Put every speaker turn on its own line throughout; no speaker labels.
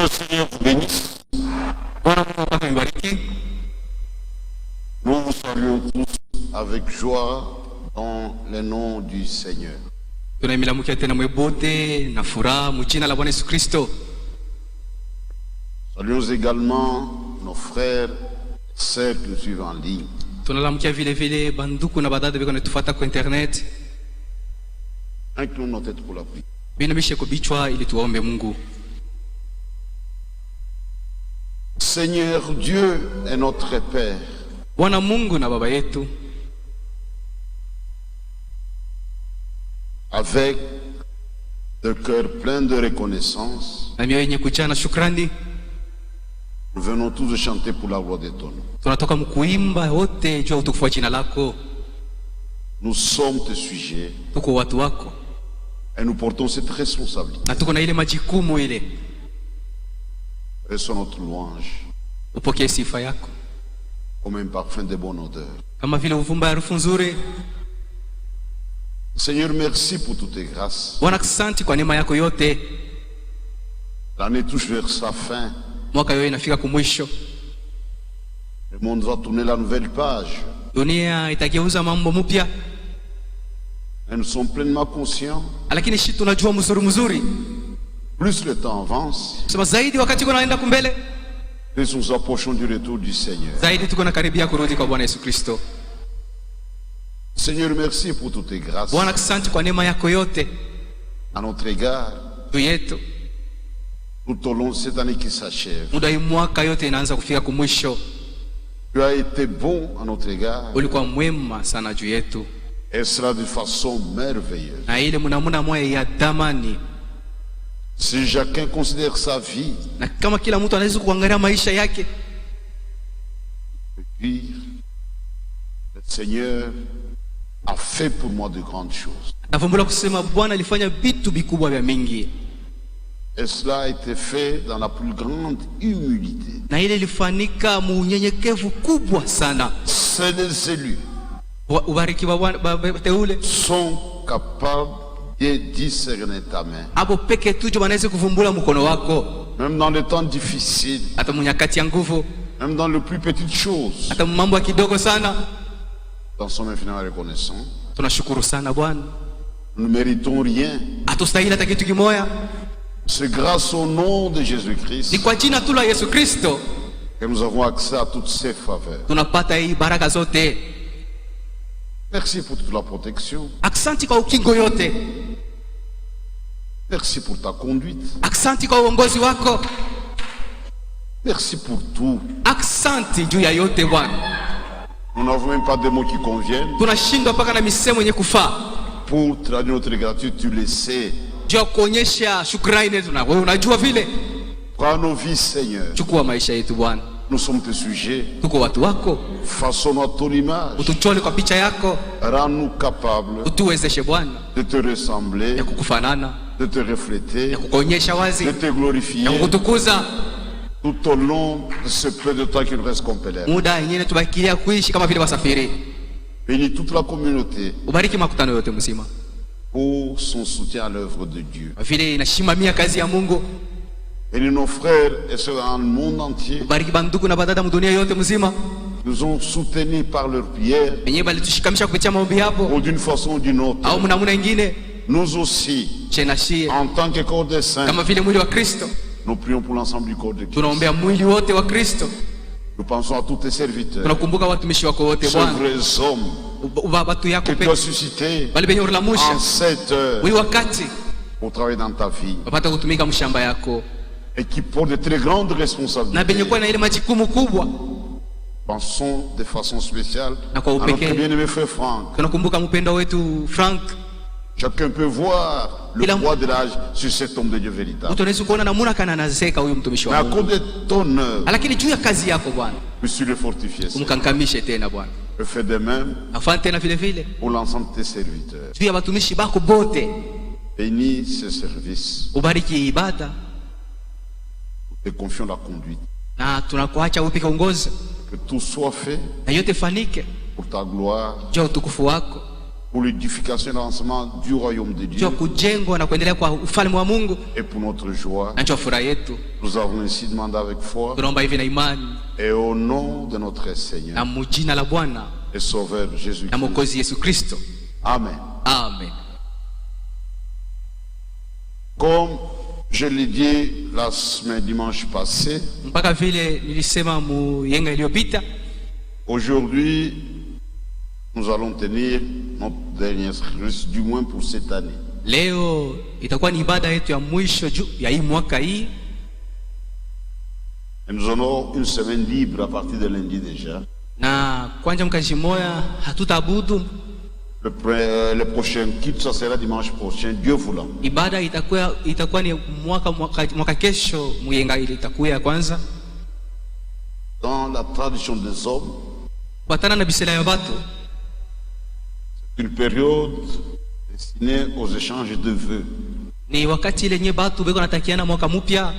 le Seigneur vous bénisse. Nous vous saluons tous avec joie dans le nom du Seigneur. Saluons également nos frères et sœurs qui nous suivent en ligne. Inclinons nos têtes pour la prière. Seigneur Dieu est notre Père. Avec le cœur plein de reconnaissance, nous venons tous de chanter pour la gloire de ton nom. Nous sommes tes sujets et nous portons cette responsabilité. Reçois notre louange comme un parfum de bonne odeur. Seigneur, merci pour toutes tes grâces. L'année touche vers sa fin. Le monde va tourner la nouvelle page. Et nous sommes pleinement conscients. Plus le temps avance, plus nous approchons du retour du Seigneur. Seigneur, merci pour toutes tes grâces à notre égard tout au long de cette année qui s'achève. Tu as été bon à notre égard et cela de façon merveilleuse. Si chacun considère sa vie, dire, le Seigneur a fait pour moi de grandes choses. Et cela a été fait dans la plus grande humilité. Seuls les élus sont capables de discerner ta main. Même dans les temps difficiles, même dans les plus petites choses, dans son infiniment reconnaissant, nous ne méritons rien. C'est grâce au nom de Jésus-Christ que nous avons accès à toutes ces faveurs. Merci pour toute la protection. Merci pour ta conduite. Merci pour tout. Nous n'avons même pas de mots qui conviennent pour traduire notre gratitude. Tu le sais. Prends nos vies, Seigneur. Nous sommes tes sujets. Façonne-nous à ton image. Rends-nous capables de te ressembler, de te refléter, de te glorifier tout au long de ce peu de temps qu'il nous reste comme pèlerin. Bénis toute la communauté pour son soutien à l'œuvre de Dieu. Bénis nos frères et sœurs dans le monde entier. Nous ont soutenus par leur prière ou d'une façon ou d'une autre. Nous aussi, en tant que corps des saints, nous prions pour l'ensemble du corps de Christ. Nous pensons à tous tes serviteurs, ces vrais hommes que tu as suscités en cette heure pour travailler dans ta vie et qui portent de très grandes responsabilités. Pensons de façon spéciale à notre bien-aimé frère Franck. Chacun peut voir le poids de l'âge sur cet homme de Dieu véritable. Mais à cause de ton œuvre, puisses-tu le fortifier. Je fais de même pour l'ensemble de tes serviteurs. Bénis ce service. Nous te confions la conduite. Que tout soit fait pour ta gloire, pour l'édification et l'avancement du royaume de Dieu. Et pour notre joie, nous avons ainsi demandé avec foi. Et au nom de notre Seigneur et Sauveur Jésus-Christ. Amen.
Amen.
Comme je l'ai dit la semaine dimanche passé, aujourd'hui, nous allons tenir notre dernier service, du moins pour cette année.
Leo itakuwa ni ibada yetu ya mwisho ya hii mwaka hii.
Et nous aurons une semaine libre à partir de lundi déjà.
Na kwanja mkaji moya hatutabudu.
Le prochain culte, ça sera dimanche prochain, Dieu voulant.
Ibada itakuwa ni mwaka kesho muyenga ile itakuwa ya kwanza.
Dans la tradition des hommes,
watana na bisela ya watu,
une période destinée aux échanges de vœux.
Ni wakati ile nye batu beko natakiana mwaka mpya.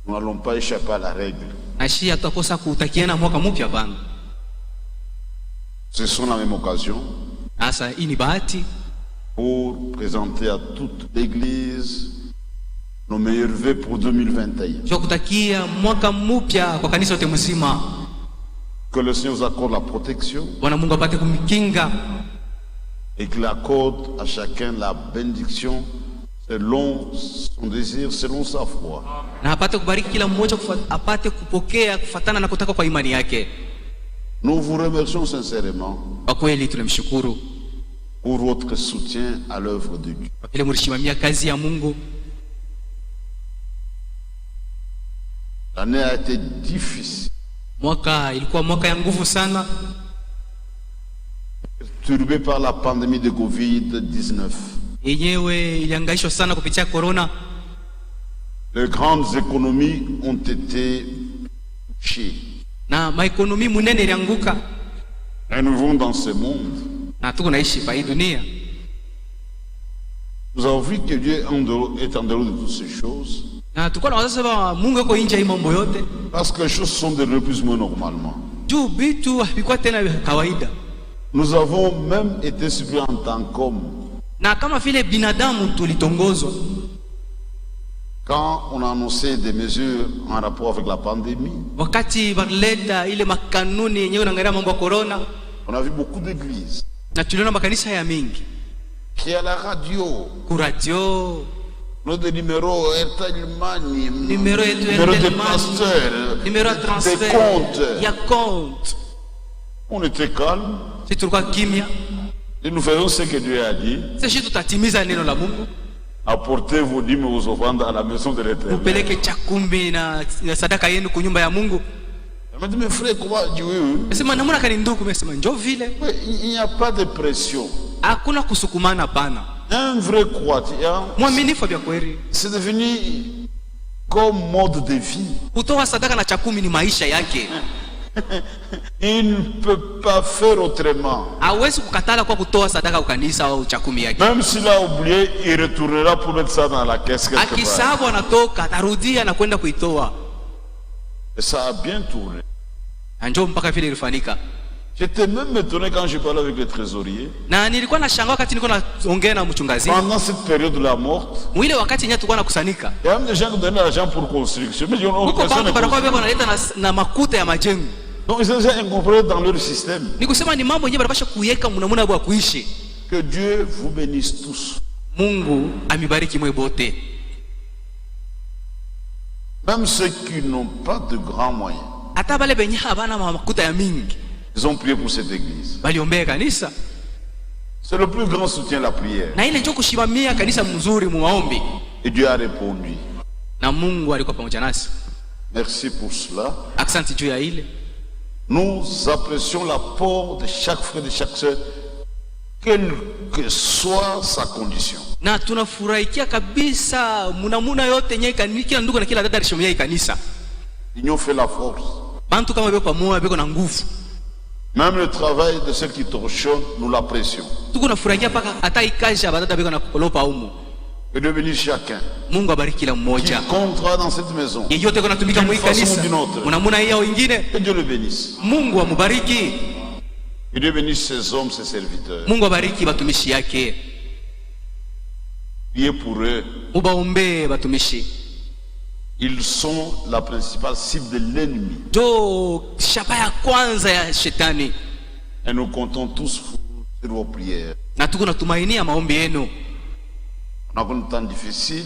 Nous n'allons pas échapper à la règle.
Nashi atakosa kutakiana mwaka mpya bana.
Ce sont la même occasion
asa hii ni bahati
pour présenter à toute l'église nos meilleurs vœux pour 2021.
Je kutakia mwaka mpya kwa kanisa yote mzima.
Que le Seigneur vous accorde la protection.
Bwana Mungu apate kumkinga.
Et qu'il accorde à chacun la bénédiction selon son désir, selon sa foi.
Na apate kubariki kila mmoja apate kupokea kufuatana na kutaka kwa imani yake.
Nous vous remercions sincèrement
kwa kweli tunamshukuru
pour votre soutien à l'œuvre de Dieu.
Ile mlishimamia kazi ya Mungu.
L'année a été difficile.
Mwaka ilikuwa mwaka ya nguvu sana.
Perturbé par la pandémie de Covid-19.
Yenyewe ilihangaishwa sana kupitia corona.
Les grandes économies ont été touchées.
Na maéconomie munene ilianguka.
Et nous vivons dans ce monde.
Na tuko naishi pa hii dunia.
Nous avons vu que Dieu est en dehors de toutes ces choses.
Na tuko na wazazi wa Mungu yuko nje ya mambo yote.
Parce que les choses sont de plus ou moins normalement.
Juu bitu havikuwa tena kawaida.
Nous avons même été surpris en tant qu'hommes.
Na kama vile binadamu tulitongozwa.
Quand on a annoncé des mesures en rapport avec la pandémie,
wakati baleta ile makanuni yenyewe unaangalia mambo ya corona,
on a vu beaucoup d'églises.
Na tuliona makanisa ya mingi
qui à la radio,
ku radio,
notre numéro Airtelmani,
numéro
de pasteur,
numéro de transfert, il y a compte.
On était calme.
Si tulikuwa kimya,
et nous faisons ce que Dieu a dit.
Sisi tutatimiza neno la Mungu.
Apportez vos dîmes aux offrandes à la maison de l'Éternel.
Upeleke chakumbi na sadaka yenu kwa nyumba ya Mungu.
Mais mes frères, comment Dieu?
Sema namuna kani ndugu, mesema njoo vile.
Il n'y a pas de pression.
Hakuna kusukumana pana.
Un vrai croyant,
mwaminifu vya kweli,
c'est devenu comme mode de vie.
Kutoa sadaka na chakumi ni maisha yake.
Il ne peut pas faire autrement.
Hawezi kukatala kwa kutoa sadaka kwa kanisa au chakumi yake.
Même s'il a oublié, il retournera pour mettre ça dans la caisse quelque part.
Akisabu anatoka, atarudia na kwenda kuitoa.
Et ça a bien tourné.
Njoo mpaka vile ilifanyika.
J'étais même étonné quand je parlais avec le trésorier.
Na nilikuwa na shangaa wakati nilikuwa naongea na mchungaji.
Pendant cette période de la morte.
Mwile wakati nyati tulikuwa nakusanyika.
Il y a même des gens qui donnaient l'argent pour construction. Mais on
personne ne connaît na makuta ya majengo.
Donc ils ont déjà incorporé dans leur système.
Ni kusema ni mambo yenyewe barabasha kuweka mnamuna bwa kuishi.
Que Dieu vous bénisse tous.
Mungu amibariki mwe bote.
Même ceux qui n'ont pas de grands moyens.
Hata bale benye habana makuta ya mingi.
Ils ont prié pour cette église.
Baliombea kanisa.
C'est le plus grand soutien, la prière.
Na ile ndio kushimamia kanisa mzuri mu maombi.
Et Dieu a répondu.
Na Mungu alikuwa pamoja nasi.
Merci pour cela.
Asante juu ya ile.
Nous apprécions l'apport de chaque frère, de chaque sœur, quelle que soit sa condition.
Na tunafurahikia kabisa munamuna yote nye kila ndugu na kila dada alishomia kanisa.
L'union fait la force.
Bantu kama beko pamoja beko na nguvu.
Même le travail de ceux qui torchonnent, nous l'apprécions.
Tuko nafurahikia paka hata ikaja badada beko na kolopa umu.
Et de bénir chacun.
Mungu abariki kila mmoja.
Qui comptera dans cette maison.
Yeyote kuna tumika mu kanisa. Munamuna yao wengine.
Que Dieu le bénisse.
Mungu amubariki.
Que Dieu bénisse ses hommes, ses serviteurs.
Mungu abariki batumishi yake.
Priez pour eux.
Mubaombe batumishi.
Ils sont la principale cible de l'ennemi.
Jo shaba ya kwanza ya shetani.
Et nous comptons tous sur vos prières.
Na tuko natumainia maombi yenu.
On a un temps difficile.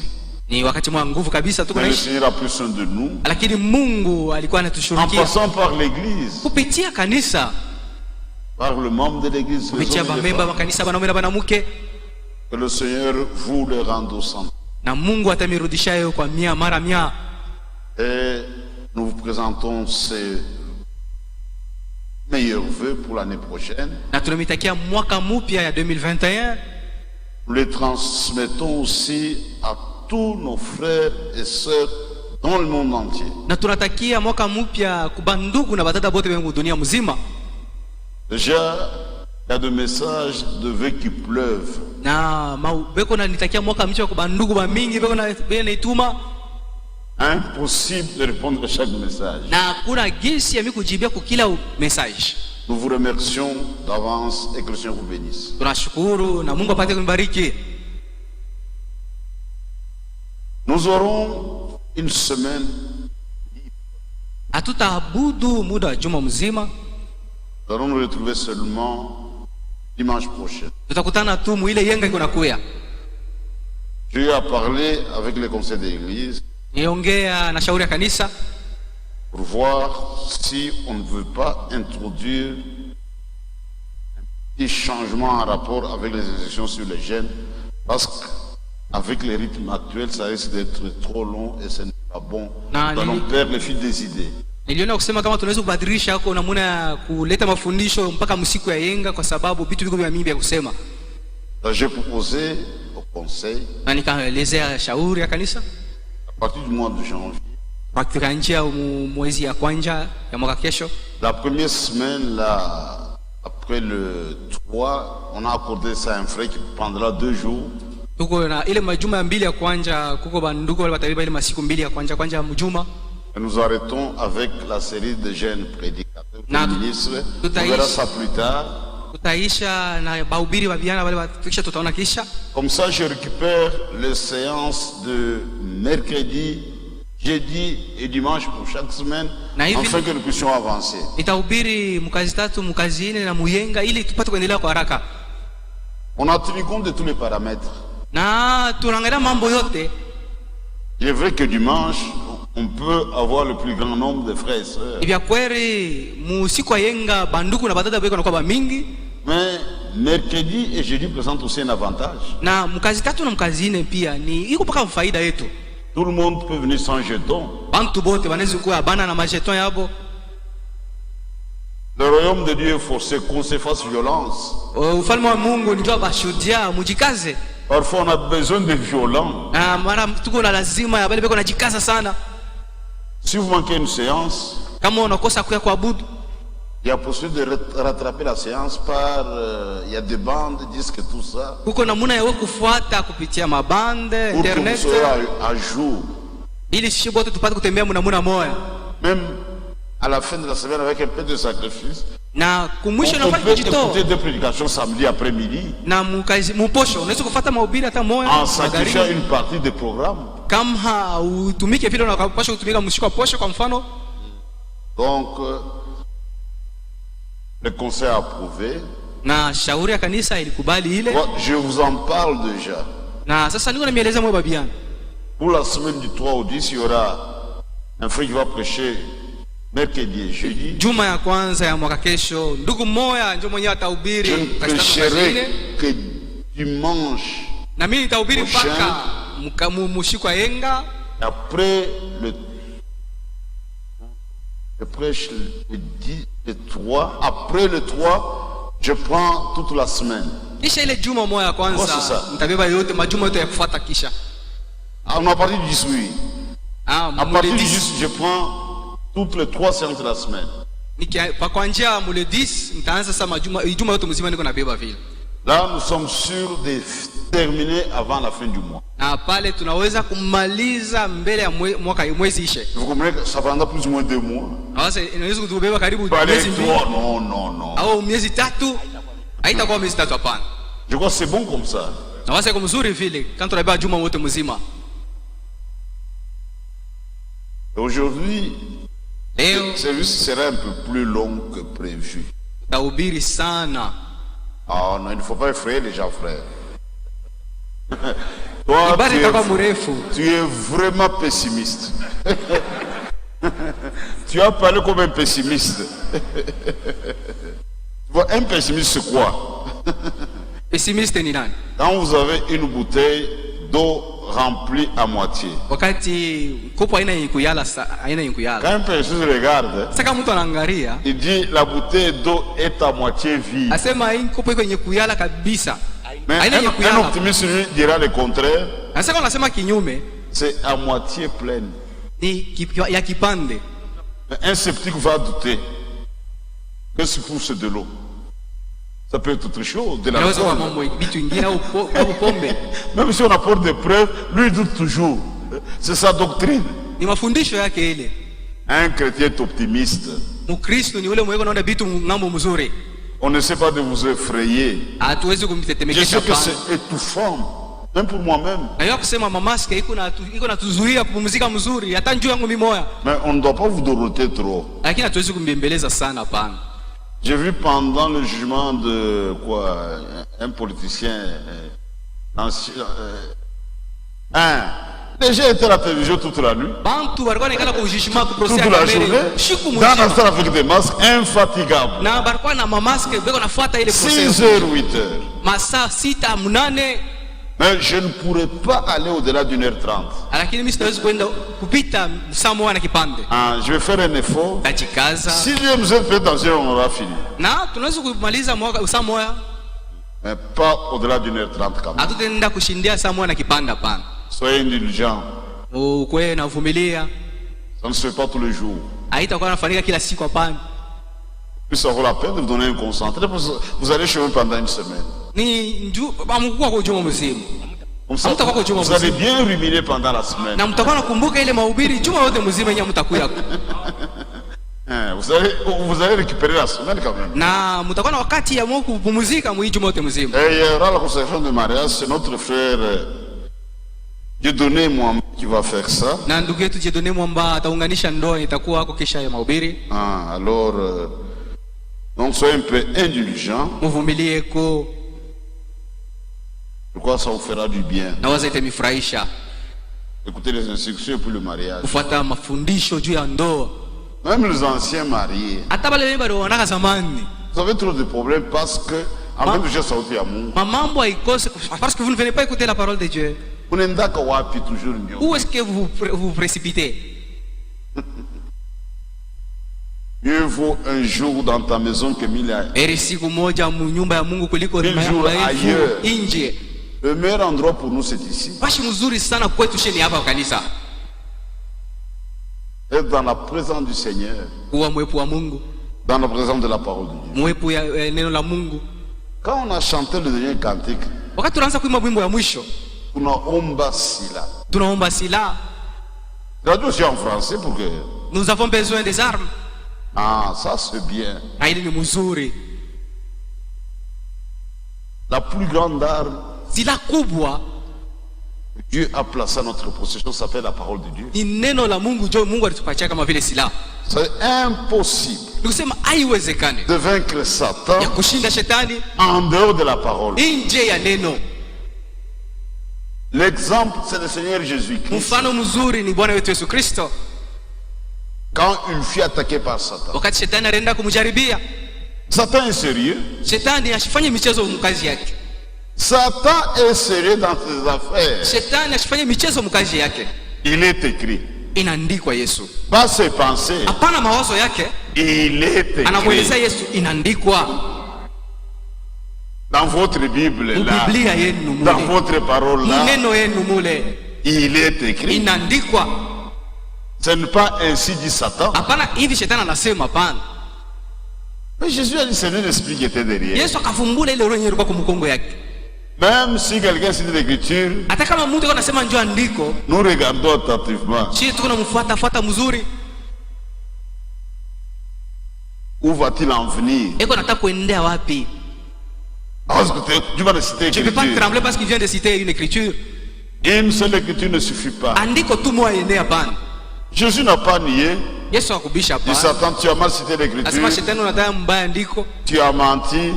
Ni wakati mwa nguvu kabisa tuko
Mais le
naishi.
Seigneur a pris soin de nous.
Lakini Mungu alikuwa
En
anatushughulikia
passant par l'église,
kupitia kanisa,
par le membre de l'église, les
kupitia
hommes et les
bamemba
femmes.
wa kanisa banaume na banamuke,
Que le Seigneur vous le rende au centre.
na Mungu atamirudisha yeye kwa mara mia.
Et nous vous présentons ces meilleurs vœux pour l'année prochaine.
Na tunamitakia mwaka mpya ya 2021.
Nous les transmettons aussi à tous nos frères et sœurs dans le monde entier.
Na tunatakia mwaka mpya kubandugu na batata bote bengu dunia mzima.
Déjà, il y a des messages de vœux qui pleuvent.
Na beko na nitakia mwaka mpya kubandugu ba mingi beko na bene ituma.
Impossible de répondre à chaque message.
Na kuna gisi ya mikujibia kwa kila message.
Nous vous remercions d'avance et que le Seigneur vous bénisse.
Tunashukuru na Mungu apate kunibariki.
Nous aurons une semaine.
Hatutaabudu muda wa juma mzima.
Nous allons nous retrouver seulement dimanche prochain.
Tutakutana tu muile yenga iko nakuya.
J'ai eu à parler avec le conseil de l'église
Niongea na shauri ya kanisa
pour voir si on ne veut pas introduire un petit changement en rapport avec les instructions sur les jeunes, parce qu'avec les rythmes actuels, ça risque d'être trop long et ce n'est pas bon. Nous allons perdre le fil des idées.
Niliona kusema kama tunaweza kubadilisha huko namna ya kuleta mafundisho mpaka msiku ya yenga, kwa sababu vitu viko vya mingi vya kusema.
J'ai proposé au conseil,
Na nikaelezea shauri ya kanisa
à partir du mois de janvier,
katika njia mwezi ya kwanza ya mwaka kesho,
la première semaine là, après le 3, on a accordé ça à un frère qui prendra 2 jours.
tuko na ile majuma mbili ya kwanza, kuko banduko wale batabeba ile masiku mbili ya kwanza mjuma.
Et nous arrêtons avec la série de jeunes prédicateurs, ministres. On verra ça plus tard.
Tutaisha na bahubiri wa vijana wale kisha tutaona kisha.
Comme ça, je récupère les séances de mercredi, jeudi et dimanche pour chaque semaine, afin que nous puissions avancer.
Nitahubiri mkazi tatu, mkazi nne na muyenga ili tupate kuendelea kwa haraka.
On a tenu compte de tous les paramètres.
Na tunaangalia mambo yote.
Il est vrai que dimanche, on peut avoir le plus grand nombre de frères et sœurs.
Ibya kweli musiku wa yenga banduku na batata beko na kwa mingi.
Mais mercredi et jeudi présentent aussi un avantage.
Na mkazi tatu na mkazi nne pia ni iko paka faida yetu.
Tout le monde peut venir sans jeton.
Bantu bote banaweza kuwa bana na majeton yabo.
Le royaume de Dieu est forcé qu'on se fasse violence.
Ufalme wa Mungu ndio bashuhudia, mujikaze.
Parfois on a besoin de violents.
Na mara tuko na lazima ya bale beko najikaza sana.
Si vous manquez une séance,
kama unakosa kuya kuabudu,
il y a possibilité de rattraper la séance par il y a des bandes, disques, tout ça.
Kuko namuna ya kufuata kupitia mabande,
pour
internet.
Pour que vous soyez à jour.
Ili sisi bote tupate kutembea muna moya.
Même à la fin de la semaine avec un peu de sacrifice.
Na kumwisho na
fanya kujitoa. On peut écouter des prédications samedi après-midi.
Na muposho unaweza kufuata mahubiri hata moya.
En sacrifiant une partie des programmes.
Kama utumike vile unakapaswa kutumika mshiko wa posho kwa mfano.
Donc le conseil a approuvé.
Na shauri ya kanisa ilikubali ile.
Je vous en parle déjà.
Na sasa niko nimeeleza mwe babiana.
Pour la semaine du 3 au 10, il y aura un frère qui va prêcher mercredi et jeudi.
Juma ya kwanza ya mwaka kesho, ndugu mmoja ndio mwenyewe atahubiri.
Je ne prêcherai que dimanche.
Na mimi nitahubiri mpaka mshiko yenga.
Après je prêche le 3. Après le 3, je prends toute la semaine.
Kisha ile juma moja kwanza nitabeba yote majuma yote ya kufuata kisha.
À partir du 10, oui. À partir du 10, je prends toutes les 3 séances de la semaine.
Kwa kuanzia mule 10 nitaanza sasa juma yote mzima niko nabeba vile.
Là, nous sommes sûrs de terminer avant la fin du mois.
Na pale tunaweza kumaliza mbele ya mwezi ishe.
Vous comprenez que ça prendra plus ou moins 2 mois.
Sasa inaweza kutubeba karibu
miezi 2. Non.
Au miezi 3. Haitakuwa miezi 3 hapana.
Je crois c'est bon comme ça.
Na wasa kwa mzuri vile quand tunabeba juma wote mzima.
Aujourd'hui, le service sera un peu plus long que prévu.
Tahubiri sana.
Ah non, il ne faut pas effrayer les gens, frère.
Toi,
tu es vraiment pessimiste. Tu as parlé comme un pessimiste. Tu vois, un pessimiste c'est quoi?
Pessimiste ni nani?
Quand vous avez une bouteille d'eau remplie à moitié.
Wakati kopo haina inkuyala.
Quand un pessimiste regarde,
saka mtu anaangalia,
il dit la bouteille d'eau est à moitié vide.
Asema hii kopo iko yenye kuyala kabisa.
Mais un optimiste lui dira le contraire.
Sasa unasema kinyume,
c'est à moitié pleine.
Ni ya kipande.
Un sceptique va douter que c'est pour ce de l'eau. Ça peut être autre chose, de la même si on apporte des preuves, lui il doute toujours. C'est sa doctrine. Un chrétien est optimiste. On ne sait pas de vous effrayer. Je sais que c'est étouffant, même pour moi-même. Mais on ne doit pas vous doroter trop. J'ai vu pendant le jugement de un politicien ancien, déjà était à la télévision toute la nuit, toute la journée, dans la salle avec des masques, infatigable. 6 heures, 8 heures. Mais je ne pourrais pas aller au-delà d'1h30. Je vais faire un effort. Si Dieu nous a fait attention, on aura fini. Mais pas au-delà d'1h30 quand même. Soyez indulgents. Ça ne se fait pas tous les jours. Puis ça vaut la peine de vous donner un concentré. Vous allez chez vous pendant une semaine. Comme ça, vous allez bien ruminer pendant la semaine. Vous allez récupérer la semaine quand même. Et il y aura la consécration de mariage. C'est notre frère Dieudonné Mwamba qui va faire ça. Alors, donc soyez un peu indulgents. Je crois que ça vous fera du bien. Écoutez les instructions pour le mariage. Même les anciens mariés. Vous avez trop de problèmes parce que en même temps, j'ai sorti à moi.
Parce que vous ne venez pas écouter la parole de Dieu.
Où
est-ce que vous vous précipitez?
Mieux vaut un jour dans ta maison que 1000 jours ailleurs. Le meilleur endroit pour nous, c'est ici. Être dans la présence du Seigneur. Dans la présence de la parole de Dieu. Quand on a chanté le dernier cantique,
tunaomba sila.
Radio aussi en français pour que...
Nous avons besoin des armes.
Ah, ça c'est bien. La plus grande arme Dieu a placé à notre possession s'appelle la parole de Dieu. C'est impossible de vaincre Satan en dehors de la parole. L'exemple, c'est le Seigneur Jésus-Christ. Quand il fut attaqué par Satan, Satan est sérieux. Satan est sérieux dans ses affaires. Il est écrit. Pas ses pensées. Il est écrit. Dans votre Bible là, dans votre parole là, il est écrit. Ce n'est pas ainsi dit Satan. Mais Jésus a dit c'est l'esprit qui était derrière. Même si quelqu'un cite l'écriture, nous regardons attentivement. Où va-t-il en venir? Tu vas citer
je ne peux pas trembler parce qu'il vient de citer une écriture.
Une seule écriture ne suffit pas. Jésus n'a pas nié. Il s'attend, tu as mal cité l'écriture. Tu as menti.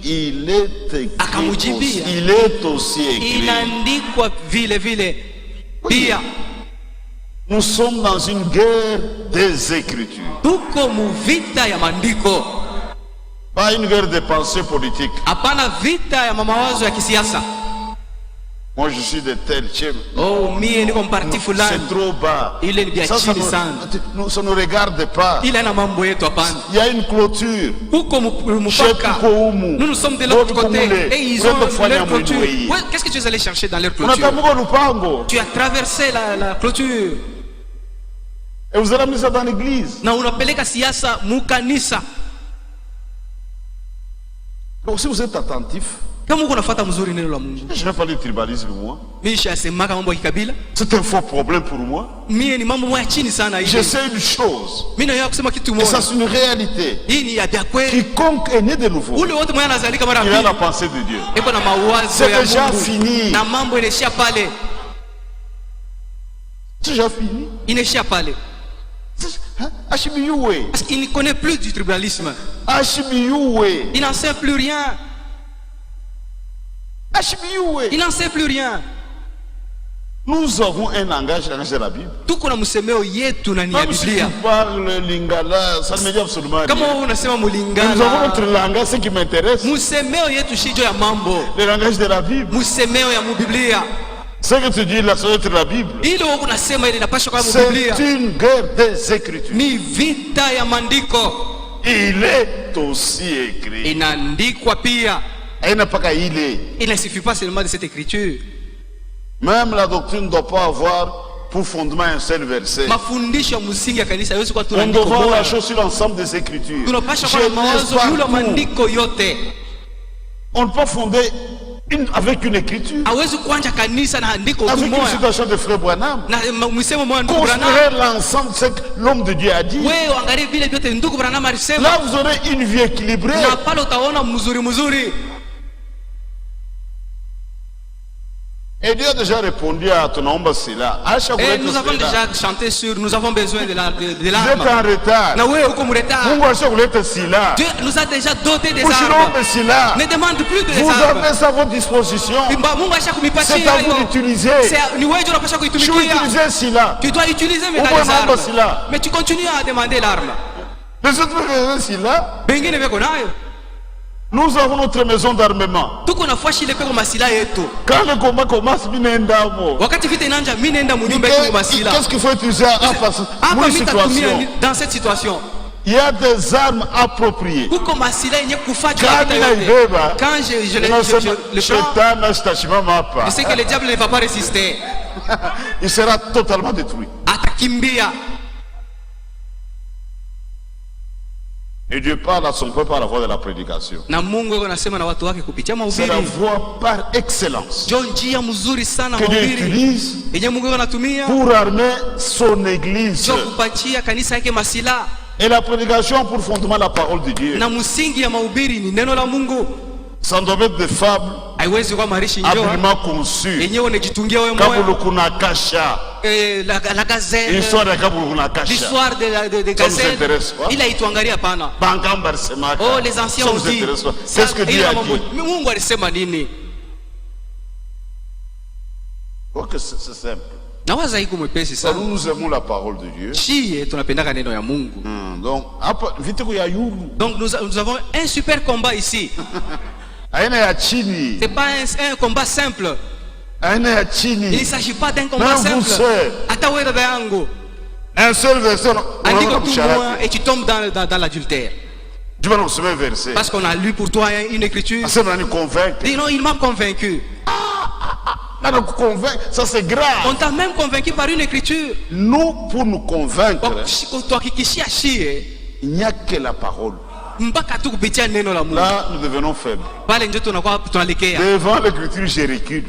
Il est écrit aussi. Il est aussi écrit. Oui. Nous sommes dans une guerre des écritures. Pas une guerre de pensée politique. Moi je suis de tel chef. C'est trop bas. Ça ne regarde pas. Il y a une clôture.
Nous sommes de l'autre côté. Et ils ont leur clôture. Qu'est-ce que tu es allé chercher dans leur clôture? Tu as traversé la clôture.
Et vous avez mis ça dans l'église. Donc si vous êtes attentif, je n'ai pas le tribalisme moi. C'est un faux problème pour moi. Je sais une chose. Et ça c'est une réalité. Quiconque est né de nouveau, il a la pensée de Dieu. C'est déjà fini. C'est déjà fini.
Parce qu'il ne connaît plus du tribalisme. Il n'en sait plus rien. Il n'en sait plus rien.
Nous avons un langage de la Bible. Même si tu parles lingala, ça ne me dit absolument rien. Nous avons notre langage, ce qui m'intéresse. Le langage de la Bible. Ce que tu dis là, c'est la Bible. C'est une guerre des Écritures. Il est aussi écrit.
Il ne suffit pas seulement de cette écriture.
Même la doctrine ne doit pas avoir pour fondement un seul verset. On doit voir la chose sur l'ensemble des Écritures. On ne peut pas fonder avec une écriture. Avec une citation de Frère Branham. Considérez l'ensemble de ce que l'homme de Dieu a dit. Là vous aurez une vie équilibrée. Et Dieu a déjà répondu à ton ombre cela.
Nous avons déjà chanté sur nous avons besoin de l'arme.
Vous êtes en retard.
Dieu nous a déjà doté des armes. Ne demande plus de
vous avez ça à votre disposition. C'est à vous d'utiliser.
Tu dois utiliser mes armes. Mais tu continues à demander l'arme.
Nous avons notre maison d'armement. Quand le combat commence, qu'est-ce qu'il faut utiliser
dans cette situation?
Il y a des armes appropriées. Quand
je sais que le diable ne va pas résister.
Il sera totalement détruit. Et Dieu parle à son peuple par la voie de la prédication. C'est la voie par excellence que Dieu utilise pour armer son église. Et la prédication pour fondement la parole de Dieu. Ça doit être des fables habilement conçues. L'histoire
de Gazelle. Il a ituangaria pana. Oh, les anciens ont dit.
Qu'est-ce que Dieu a dit? Ok, c'est simple. Nous aimons la parole de Dieu.
Donc nous avons un super combat ici. C'est pas un combat simple. Il ne s'agit pas d'un combat simple.
Un seul verset.
Et tu tombes dans l'adultère. Parce qu'on a lu pour toi une écriture. Non, il m'a convaincu.
Ça c'est grave.
On t'a même convaincu par une écriture.
Nous, pour nous convaincre, il n'y a que la parole. Là, nous devenons faibles. Devant l'écriture, je recule.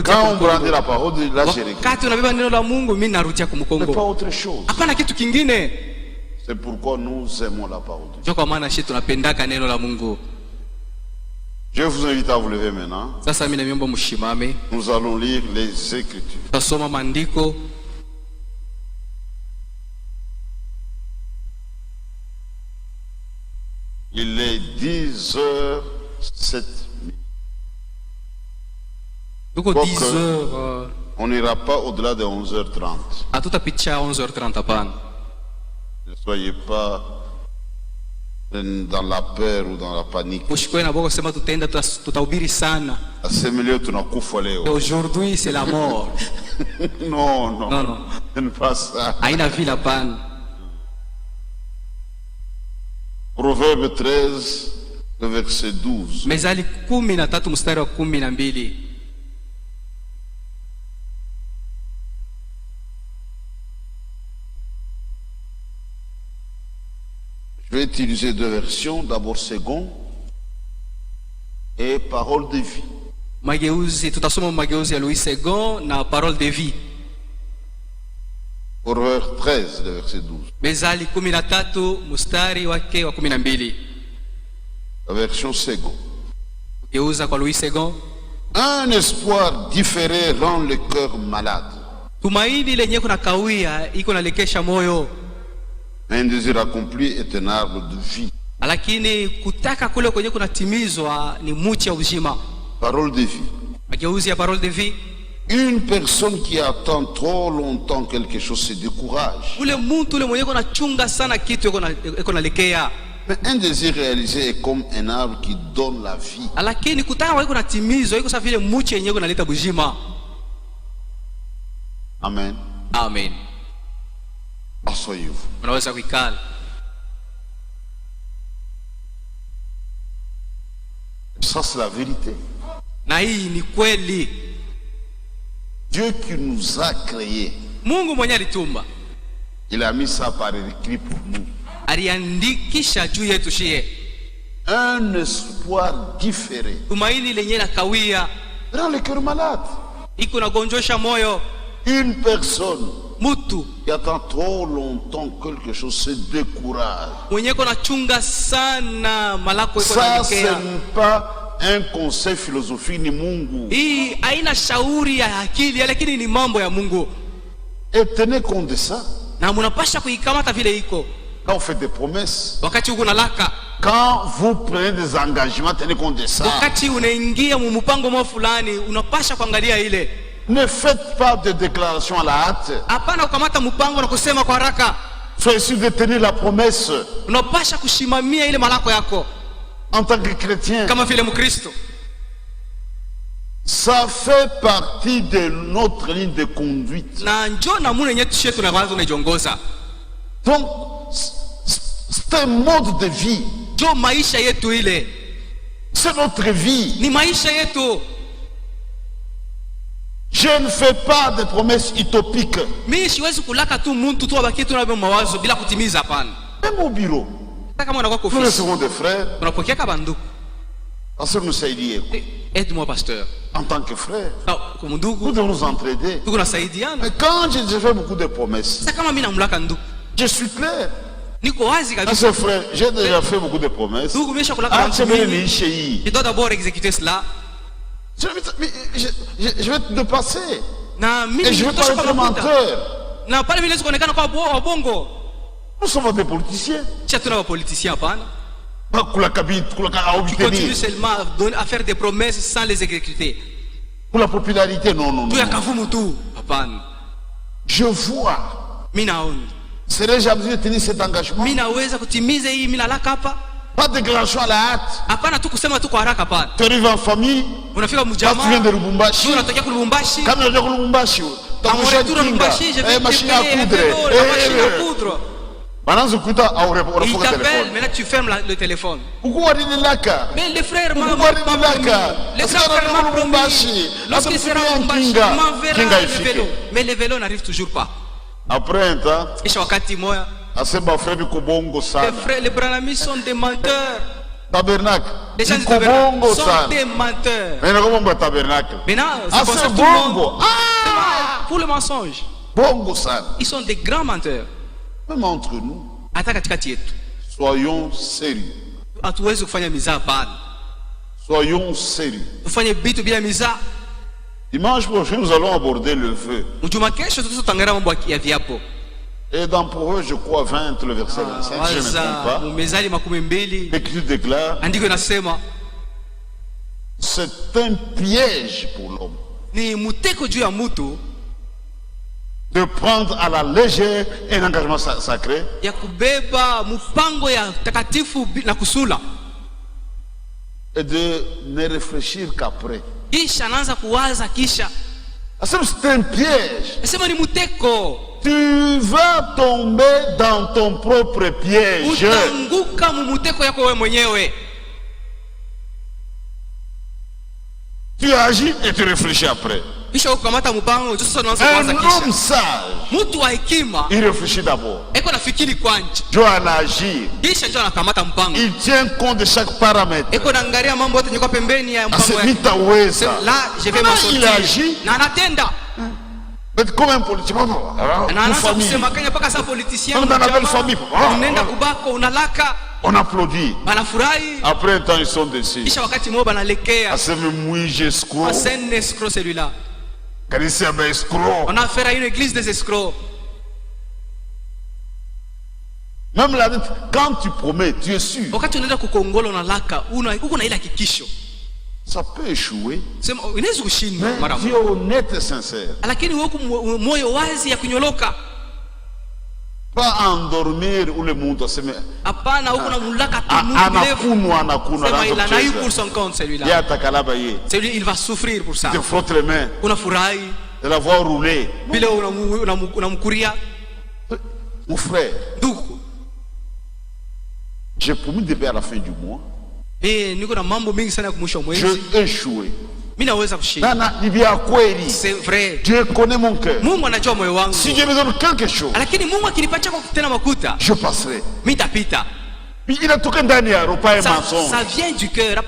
Quand on brandit la parole, là, je recule. Mais pas autre chose. C'est pourquoi nous aimons la parole de Dieu. Je vous invite à vous lever maintenant. Nous allons lire les Écritures. Il est 10h07. On n'ira pas au-delà de 11h30. Ne soyez pas dans la peur ou dans la panique.
Aujourd'hui c'est la mort.
Non. Ce n'est pas ça. Proverbe 13, le verset 12. Je vais utiliser deux versions, d'abord second et parole de vie.
Tutasoma mageuzi ya Louis II na parole de vie.
Proverbe 13, le verset 12.
Mezali 13 mstari wake wa 12.
La version second.
Geuza kwa Louis II.
Un espoir différé rend le cœur malade.
Tumaini lenye kuna kawia iko nalekesha moyo.
Un désir accompli est un arbre de vie.
Lakini kutaka kule kwenye kunatimizwa ni mti wa uzima.
Parole de vie.
Mageuzi ya parole de vie.
Une personne qui attend trop longtemps quelque chose se décourage.
Ule mtu ule mwenye kunachunga sana kitu iko nalekea.
Mais un désir réalisé est comme un arbre qui donne la vie.
Lakini kutaka kwa kunatimizwa iko sawa vile mti yenyewe kunaleta uzima.
Amen.
Amen.
Asseyez-vous.
Unaweza kuikala.
Ça c'est la vérité.
Na hii ni kweli.
Dieu qui nous a créés.
Mungu mwenye alitumba.
Il a mis ça par écrit pour nous.
Aliandikisha juu yetu shie.
Un espoir différé.
Tumaini lenye la kawia
rend le cœur malade.
Iko nagonjosha moyo.
Une personne
mutu
qui attend trop longtemps quelque chose se décourage.
Mwenye kona chunga sana malako iko
nalekea. Ça c'est pas un conseil philosophique ni Mungu.
Hii haina shauri ya akili lakini ni mambo ya Mungu.
Et tenez compte de ça.
Na mnapasha kuikamata vile iko.
Quand vous faites des promesses.
Wakati uko nalaka.
Quand vous prenez des engagements, tenez compte de ça.
Wakati unaingia mpango mwa fulani unapasha kuangalia ile.
Ne faites pas de déclaration à la hâte.
Hapana ukamata mpango na kusema kwa haraka.
Soyez sûr de tenir la promesse.
Unapasha kushimamia ile malako yako.
En tant que chrétien,
kama vile Mkristo,
ça fait partie de notre ligne de conduite.
Na njoo na mune nyetu shetu na wazo unajiongoza.
Donc c'est un mode de vie.
Jo maisha yetu ile.
C'est notre vie.
Ni maisha yetu.
Je ne fais pas de promesses utopiques.
Mimi siwezi kulaka tu mtu tu abaki tu na mawazo bila kutimiza hapana.
Même au bureau. Nous recevons des frères. Pasteur nous saidie.
Aide-moi pasteur.
En tant que frère, nous devons nous entraider. Mais quand j'ai fait beaucoup de promesses, je suis clair. À ce frère, j'ai déjà fait beaucoup de promesses.
Je dois d'abord exécuter cela.
Je vais te dépasser. Et je vais pas être menteur. Nous sommes des politiciens.
Tu continues seulement à faire des promesses sans les exécuter.
Pour la popularité, non. Je vois. Serais-je obligé de tenir cet engagement? Pas de déclaration à la hâte. Tu arrives en famille. Quand tu viens de Lubumbashi. Quand tu viens de Lubumbashi. Je vais machine à coudre.
Il t'appelle, maintenant tu fermes le téléphone. Mais les frères m'ont promis. Lorsqu'il sera Lubumbashi, il m'enverra le vélo. Mais le vélo n'arrive toujours pas.
Après un temps,
Les Branamis sont des menteurs.
Tabernacle.
Les gens du tabernacle sont des menteurs. Maintenant, c'est pour ça que tout le monde. Pour le mensonge. Ils sont des grands menteurs.
Même entre nous.
Soyons
sérieux.
Soyons sérieux.
Dimanche prochain, nous allons aborder le feu. Et dans Proverbes, je crois 20, le verset 25, je ne me trompe pas. L'Écriture déclare, c'est un piège pour l'homme de prendre à la légère un engagement sacré et de ne réfléchir qu'après. C'est un piège. Tu vas tomber dans ton propre piège. Tu agis et tu réfléchis après. Un homme sage, il réfléchit d'abord. Doit agir. Il tient compte de chaque paramètre. Il agit. Mais comme un politicien, on applaudit. Après un temps, ils sont déçus.
On a affaire à une église des escrocs.
Même la dette, quand tu promets, tu es sûr. Ça peut échouer. Mais tu es honnête et sincère. Pas endormir ou le monde.
Celui il va souffrir pour ça.
Tu te frottes les mains. De la voir rouler. Mon frère, j'ai promis de payer à la fin du mois. J'ai échoué.
C'est vrai.
Dieu connaît mon cœur. Si Dieu me donne quelque chose, je passerai. Il a tout qu'un dernier repas.
Ça vient du cœur.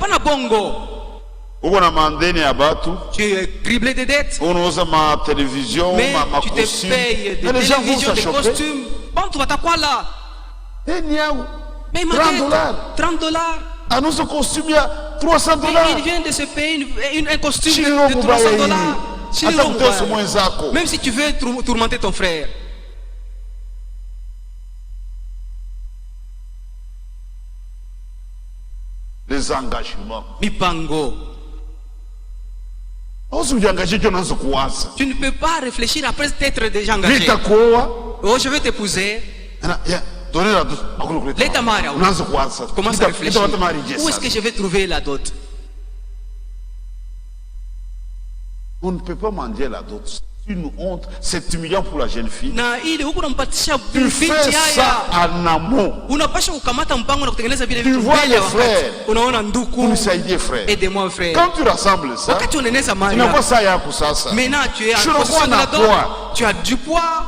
Tu
es criblé de dettes.
Ma télévision,
mais
ma
tu te payes des télévisions, des costumes. Bon, tu vas t'avoir là. Mais $30.
À nous, ce costume, il y a $300.
Il vient de se payer un costume de $300. Même si tu veux tourmenter ton frère.
Les engagements.
Mipango.
Tu
ne peux pas réfléchir après t'être déjà engagé. Oh, je vais t'épouser. L'état marié. Commence à réfléchir. Où est-ce que je vais trouver la dot?
On ne peut pas manger la dot. C'est une honte. C'est humiliant pour la jeune fille. Tu fais ça en amont. Tu vois les frères.
Aidez-moi, frère.
Quand tu rassembles ça, tu n'as pas ça.
Maintenant, tu es à cause de la dot. Tu as du poids.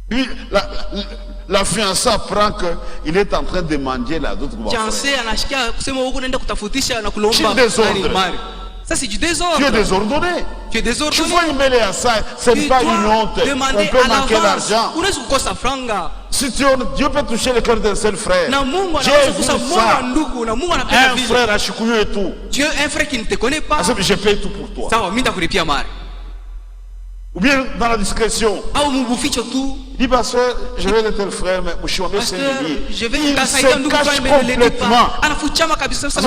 Puis la fiancée apprend qu'il est en train de manger la dot.
Ça c'est du désordre.
Tu es désordonné.
Tu es désordonné.
Tu vois une mêlée à ça, c'est pas une honte. On peut manquer l'argent. Si Dieu peut toucher le cœur d'un seul frère. J'ai vu ça. Un frère à Chikuyu et tout.
Dieu, un frère qui ne te connaît pas.
Je paye tout pour toi. Ou bien dans la discrétion. Dis pasteur, je vais de tel frère, mais je se cache complètement.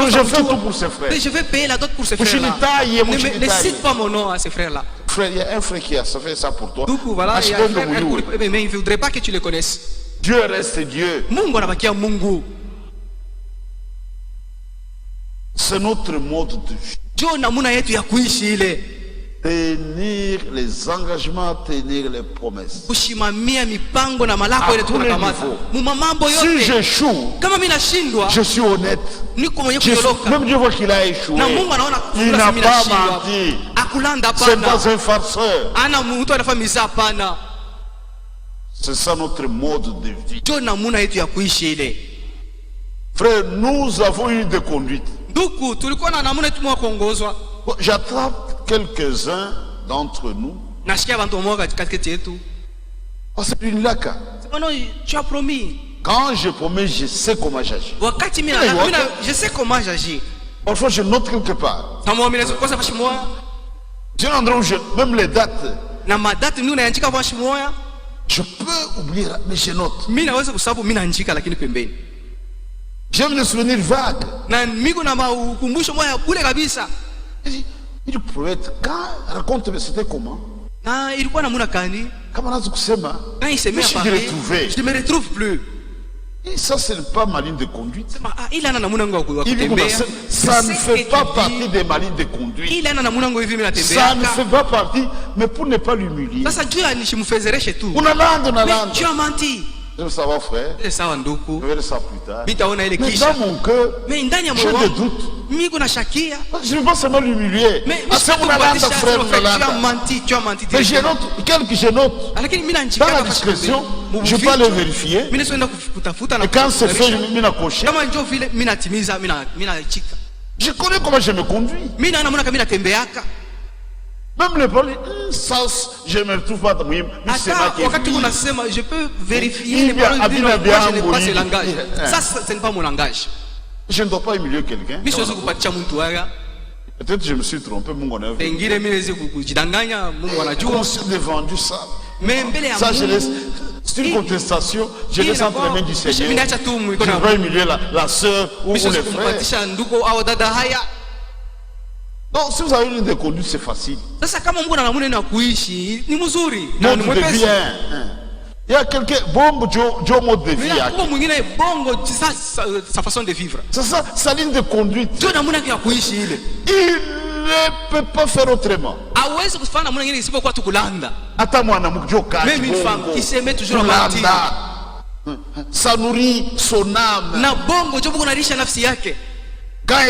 Je fais tout pour ces frères.
Je vais payer la dot pour ces frères-là. Ne cite pas mon nom à ces frères-là.
Frère, il y a un frère qui a fait ça pour toi.
Voilà, il y a un frère, mais il ne voudrait pas que tu le connaisses.
Dieu reste Dieu. C'est notre mode de vie. Tenir les engagements, tenir les promesses. À tous les niveaux. Si j'échoue, je suis honnête. Même Dieu voit qu'il a échoué. Il n'a pas menti. Ce n'est pas un farceur. C'est ça notre mode de vie. Frère, nous avons eu des conduites. J'attrape quelques-uns d'entre nous. Oh, c'est une laca.
Tu as promis.
Quand je promets, je sais comment j'agis.
Je sais comment j'agis.
Parfois, je note quelque part. J'ai un endroit où même les dates. Je peux oublier, mais je note. J'aime les souvenirs vagues. Il pourrait être, quand raconte, c'était comment? Comment je
me retrouve plus.
Et ça, ce n'est pas ma ligne de conduite.
Ça
ne fait pas partie de ma ligne de conduite. Ça ne fait pas partie, mais pour ne pas l'humilier.
Tu as menti.
Je veux savoir, frère. Je verrai ça plus tard. Mais dans mon cœur, j'ai des doutes. Je ne veux pas seulement l'humilier.
Mais tu as menti.
Mais je note, quelque je note. Dans la discrétion, je peux aller vérifier. Et quand c'est fait, je me mets à cocher. Je connais comment je me conduis. Même les paroles, ça, je ne me retrouve pas dans mon
je peux vérifier les paroles de moi, je n'ai pas ce langage. Ça, ce n'est pas mon langage.
Je ne dois pas humilier quelqu'un. Peut-être que je me suis trompé, mon gars. On s'est vendu ça. Ça, je laisse. C'est une contestation. Je laisse entre les mains du Seigneur. Je ne vais pas humilier la soeur ou les frères. Donc, si vous avez une des conduites, c'est facile. Mode de vie. Il y a quelqu'un, bon, Joe mode de vie.
Sa façon de vivre.
C'est ça, sa ligne de conduite. Il ne peut pas faire autrement.
Même une femme qui s'aimait toujours mentir.
Ça nourrit son âme. Quand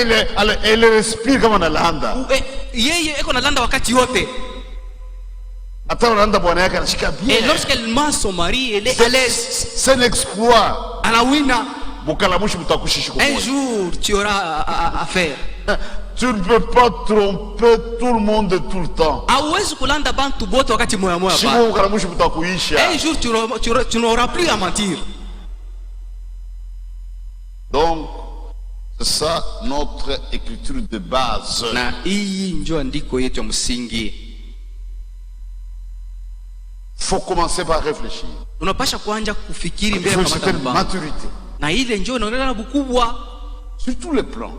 elle respire comme on landa.
Et lorsqu'elle ment son mari, elle est à l'aise.
C'est un exploit.
Un jour, tu auras à faire.
Tu ne peux pas tromper tout le monde tout le temps.
Un jour, tu n'auras plus à mentir.
Donc, c'est ça notre écriture de base. Faut commencer par réfléchir. Il faut une certaine maturité. Sur tous les plans.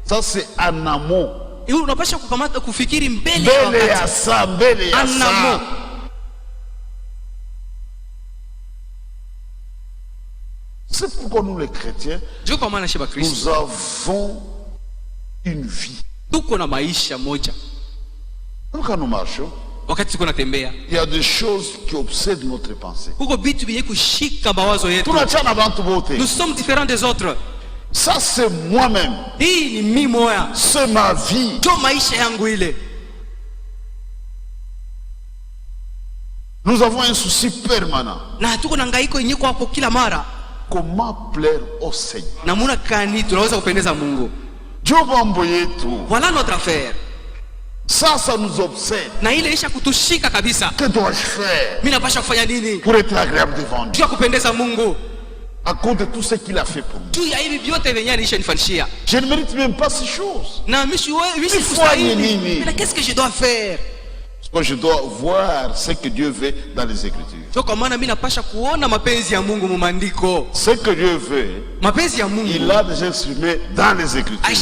Ça c'est en amont. Mbele ya sa. C'est pourquoi nous les chrétiens, nous avons une vie. Même quand nous marchons, il y a des choses qui obsèdent notre pensée.
Nous sommes différents des autres.
Ça c'est moi-même. C'est ma vie. Nous avons un souci permanent. Comment plaire au Seigneur?
Voilà notre affaire.
Ça nous obsède. Que dois-je faire pour être agréable devant Dieu? À cause de tout ce qu'il a fait pour nous. Je ne mérite même pas ces choses.
Mais qu'est-ce que je dois faire?
Parce que je dois voir ce que Dieu veut dans les Écritures. Ce que Dieu veut, il a déjà exprimé dans les Écritures. Et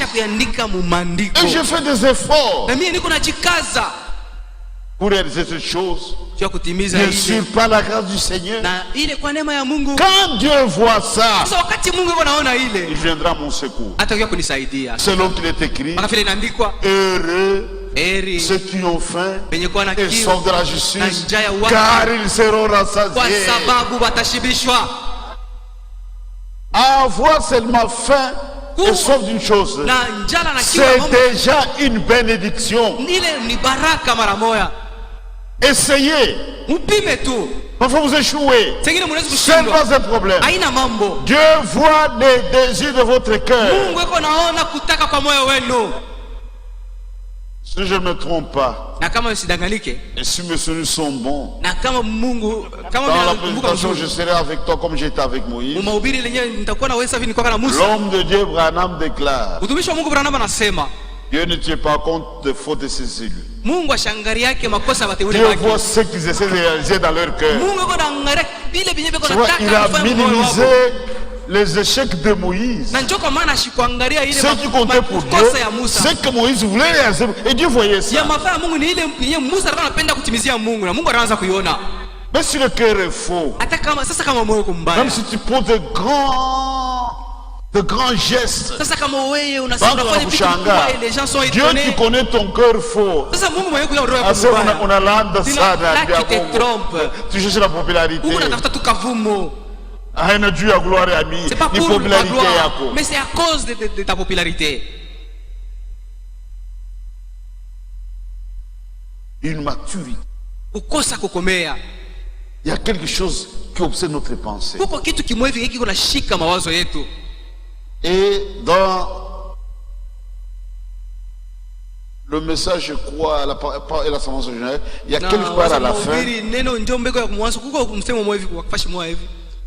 je fais des efforts pour réaliser ces choses. Bien sûr, par la grâce du Seigneur. Quand Dieu voit ça, il viendra à mon secours. Selon qu'il est écrit, heureux ceux qui ont faim et soif de la justice, car ils seront rassasiés. Avoir seulement faim et soif d'une chose, c'est déjà une bénédiction. Essayez Parfois vous échouez. Ce n'est pas un problème. Dieu voit les désirs de votre cœur. Si je ne me trompe pas, et si mes souvenirs sont bons, dans la prédication, je serai avec toi comme j'étais avec Moïse. L'homme de Dieu, Branham, déclare: Dieu ne tient pas compte des fautes de ses élus. Dieu voit ce qu'ils essaient de réaliser dans leur cœur. Il a minimisé les échecs de Moïse. Ce qui comptait pour Dieu, c'est que Moïse voulait réaliser. Et Dieu voyait ça. Mais si le cœur est faux, même si tu poses de grands gestes, Dieu qui connaît ton cœur faux, on a l'âme de ça, tu cherches la popularité.
Mais c'est à cause de ta popularité.
Une maturité. Il y a quelque chose qui obsède notre pensée. Et dans le message, je crois, et la semence générale, il y a quelque part à la fin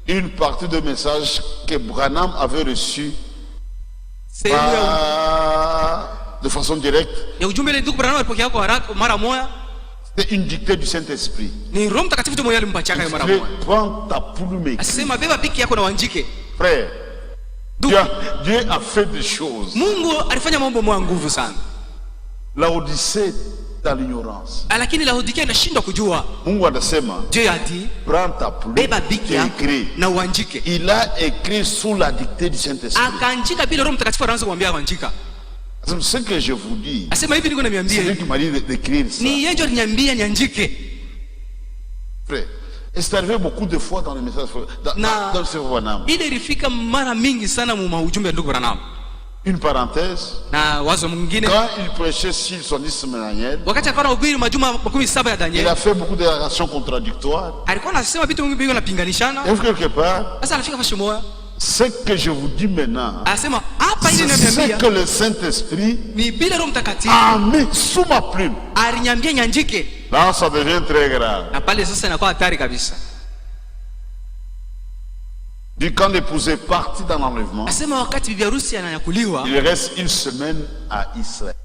une partie de message que Branham avait reçu de façon directe. C'était une dictée du Saint-Esprit. Prends ta plume et écris. Frère, Dieu a fait des choses. L'Odyssée dans l'ignorance. Mungu anasema, Dieu a dit, prends ta plume et écris. Il a écrit sous la dictée du Saint-Esprit. Ce que je vous dis, c'est lui qui m'a dit d'écrire ça. Frère, et c'est arrivé beaucoup de fois dans les messages, dans le Seigneur Branham. Une parenthèse, quand il prêchait sur son isme Daniel, il a fait beaucoup de déclarations contradictoires. Et quelque part, ce que je vous dis maintenant, c'est ce que le Saint-Esprit a mis sous ma plume. Là, ça devient très grave. Quand l'épouse est partie dans l'enlèvement, il reste une semaine à Israël.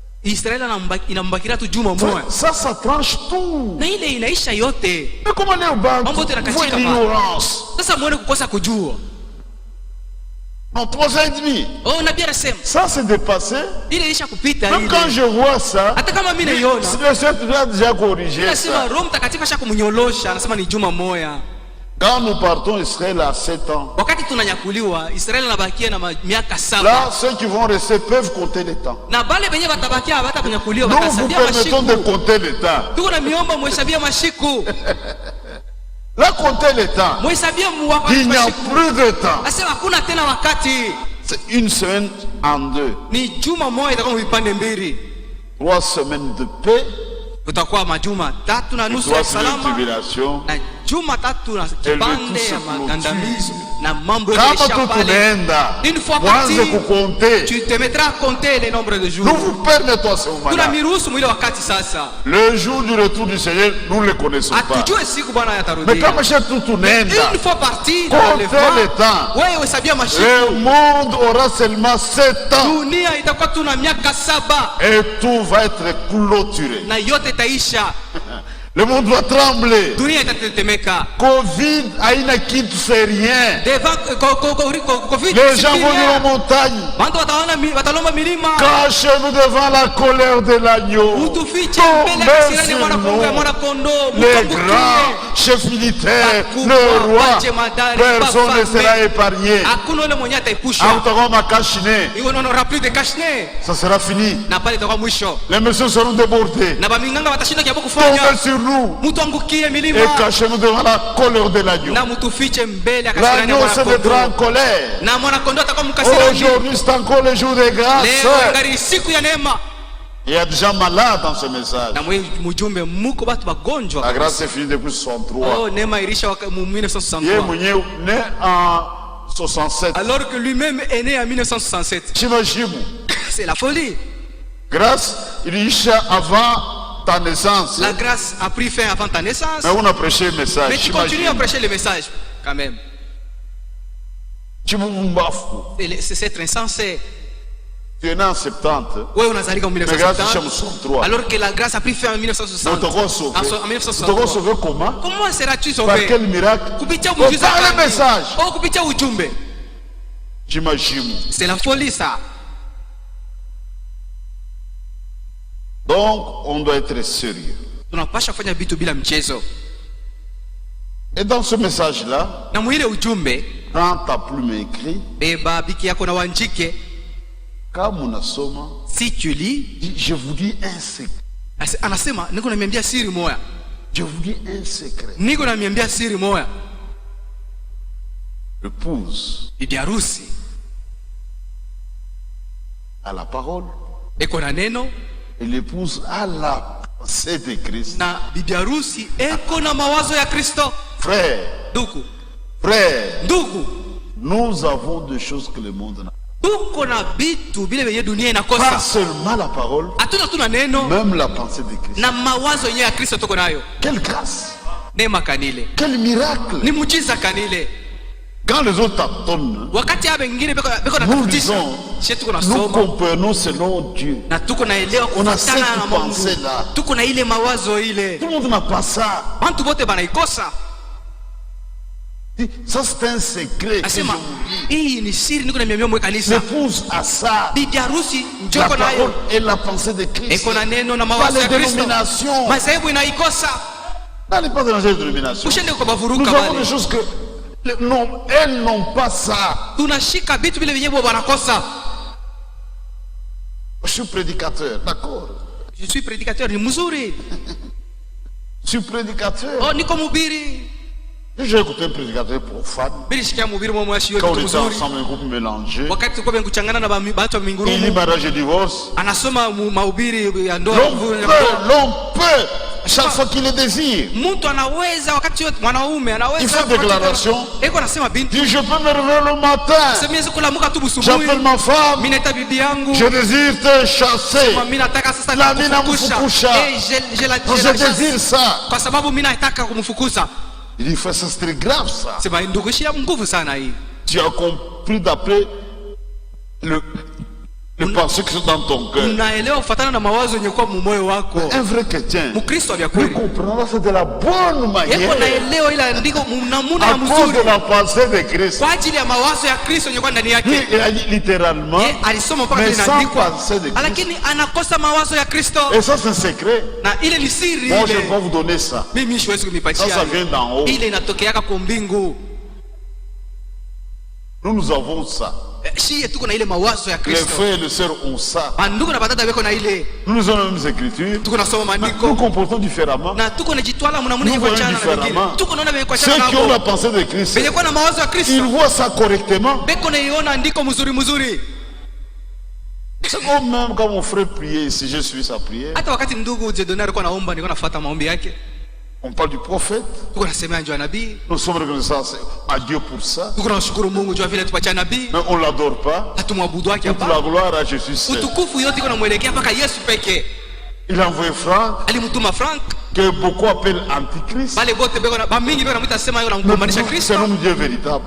Ça tranche tout. Mais comment on est au banc? Vous l'ignorance. En 3 ans et demi. Ça s'est dépassé. Même quand je vois ça, le Saint-Esprit a déjà corrigé ça. Quand nous partons, Israël a 7 ans. Là, ceux qui vont rester peuvent compter les temps. Nous vous permettons de compter les temps. Là, comptez les temps. Il n'y a plus de temps. C'est une semaine en 2. 3 semaines de paix. 3 semaines de tribulation. Et le tout se clôture.
Une fois parti, tu te mettras à compter les nombres de jours.
Nous vous permettons à ce moment-là. Le jour du retour du Seigneur, nous ne le connaissons pas. Mais comme
une fois parti,
comptez les temps. Le monde aura seulement 7 ans. Et tout va être clôturé. Le monde va trembler. Covid, Aïna quitte, c'est rien. Les gens vont venir aux montagnes. Cachez-nous devant la colère de l'agneau. Tombez sur nous. Les grands chefs militaires, le roi, personne ne sera épargné. Ça sera fini. Les messieurs seront débordés. Tombez sur nous et cachez-nous devant la colère de l'agneau. L'agneau se mettra en colère. Aujourd'hui c'est encore le jour de grâce. Il y a des gens malades dans ce message.
Na mujumbe muko batu bagonjwa.
La grâce est finie depuis 63.
Oh, neema ilisha waka 1963.
Il est né en 67.
Alors que lui-même est né en 1967. C'est la folie.
Grâce ilisha avant ta naissance.
La grâce a pris fin avant ta naissance.
Mais on a prêché le message.
Mais tu continues à prêcher le message quand même. C'est être insensé.
Tu es né en 70.
Oui, on a zali en 1970. Alors que la grâce a pris fin en 1960. En 1960.
Comment?
Comment seras-tu sauvé?
Par quel miracle? Par le message.
Oh, kupitia ujumbe.
J'imagine.
C'est la folie ça.
Donc, on doit être sérieux.
Tunapasha kufanya vitu bila mchezo.
Et dans ce message-là,
na mwile ujumbe,
prends ta plume et écris.
Beba biki yako na wanjike. Si tu lis,
je vous dis un secret.
Anasema niko namiambia siri moya.
Je vous dis un secret.
Niko namiambia siri moya.
L'épouse
bibi harusi
a la parole.
Eko na neno.
Et l'épouse a la pensée de Christ.
Na bibi harusi eko na mawazo ya Kristo.
Frère.
Ndugu.
Frère.
Ndugu.
Nous avons des choses que le monde n'a.
Pas
seulement la parole, même la pensée de Christ. Quelle grâce! Quel miracle! Quand les autres t'attendent, nous disons, nous comprenons selon Dieu. On a cette pensée-là. Tout le monde n'a pas ça. Ça c'est un secret que je vous dis. L'épouse a ça. La parole et la pensée de Christ. Pas les dénominations. N'allez pas dans les dénominations. Nous avons des choses que non, elles n'ont pas ça. Je suis prédicateur, d'accord.
Je suis prédicateur, ni muzuri.
Je suis prédicateur.
Oh, ni komubiri.
J'ai écouté un prédicateur profane. Quand on était ensemble, un groupe mélangé. Il lit mariage et divorce. L'homme peut, chaque fois qu'il le désire. Il fait une déclaration. Il dit, je peux me réveiller le matin. J'appelle ma femme. Je désire te chasser. La mina mufukusha. Je désire ça. Il dit, frère, ça c'est très grave ça. Tu as compris d'après le pensée qui sont dans ton cœur. Un vrai chrétien, il comprendra ça de la bonne manière. À cause de la pensée de Christ. Il a dit littéralement, mais sans pensée de Christ. Et ça c'est un secret. Moi je ne vais pas vous donner ça. Ça vient d'en haut. Nous avons ça. Les frères et les sœurs ont ça. Nous avons les mêmes écritures. Nous comportons différemment. Nous voyons différemment. Ceux qui ont la pensée de Christ, ils voient ça correctement. C'est comme même quand mon frère priait ici, je suis sa prière. On parle du prophète. Nous sommes reconnaissants à Dieu pour ça. Mais on ne l'adore pas. Toute la gloire à Jésus seul. Il a envoyé Franck, que beaucoup appellent Antichrist. Mais c'est l'homme Dieu véritable.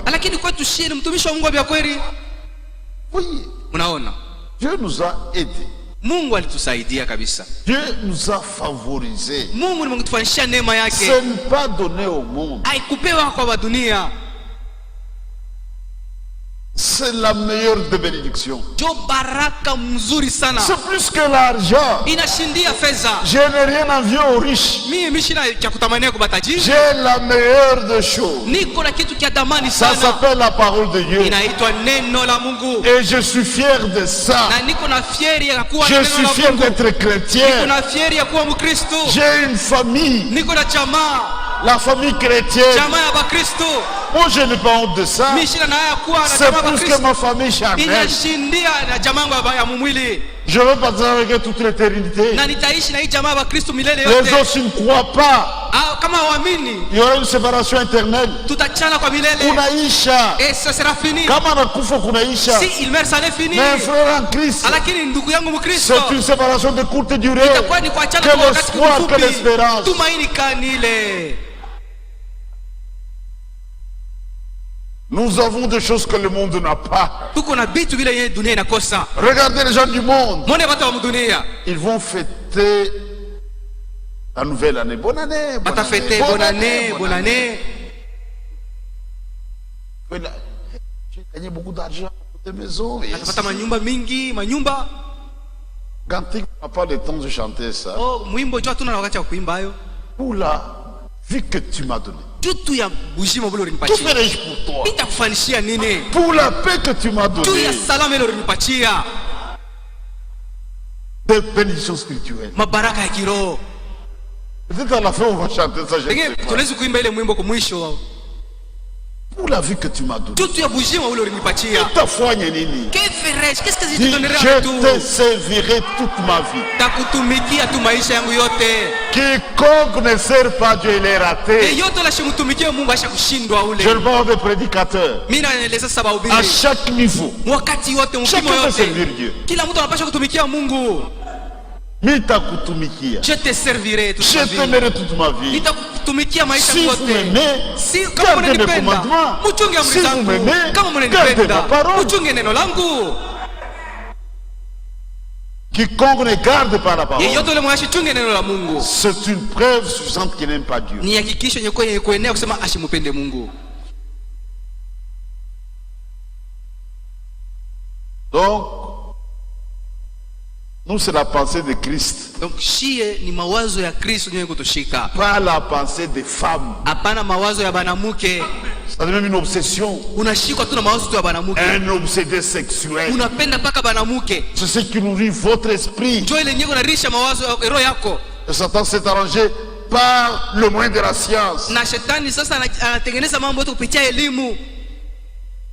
Oui. Dieu nous a aidés. Dieu nous a favorisés. Ce n'est pas donné au monde. C'est la meilleure des bénédictions. C'est plus que l'argent. Je n'ai rien envie aux riches. J'ai la meilleure des choses. Ça s'appelle la parole de Dieu. Et je suis fier de ça. Je suis fier d'être chrétien. J'ai une famille. La famille chrétienne. Moi, je n'ai pas honte de ça. C'est plus que ma famille charnelle. Je veux passer avec eux toute l'éternité. Les autres ne croient pas. Il y aura une séparation éternelle. Kunaisha.
Et ce sera fini.
Si
il meurt, ça n'est fini.
Mais un frère en Christ, c'est une séparation de courte durée. Quel espoir, quelle espérance. Nous avons des choses que le monde n'a pas. Regardez les gens du monde. Ils vont fêter la nouvelle année. Bonne année. Bonne année.
Bonne année. Bonne année.
J'ai gagné beaucoup d'argent pour des maisons. Gantik n'a pas le temps de chanter ça. Pour la vie que tu m'as donnée. Que ferais-je pour toi? Pour la paix que tu m'as donnée. Des bénédictions spirituelles. Peut-être à la fin on va chanter ça. Pour la vie que tu m'as donnée.
Que ferais-je? Qu'est-ce que je te donnerai?
Je te servirai toute ma vie. Quiconque ne sert pas Dieu, il est raté. Je le parle des prédicateurs. À chaque niveau. Chacun peut servir Dieu.
Je te servirai toute ma vie.
Je t'aimerai toute ma vie. Si vous m'aimez, gardez mes commandements. Si vous m'aimez, gardez ma parole. Quiconque ne garde pas la parole, c'est une preuve suffisante qu'il n'aime pas Dieu. Donc, nous, c'est la pensée de Christ.
Donc,
pas la pensée des femmes. C'est même une obsession. Un obsédé sexuel. C'est ce qui nourrit votre esprit. Et Satan s'est arrangé par le moyen de la science.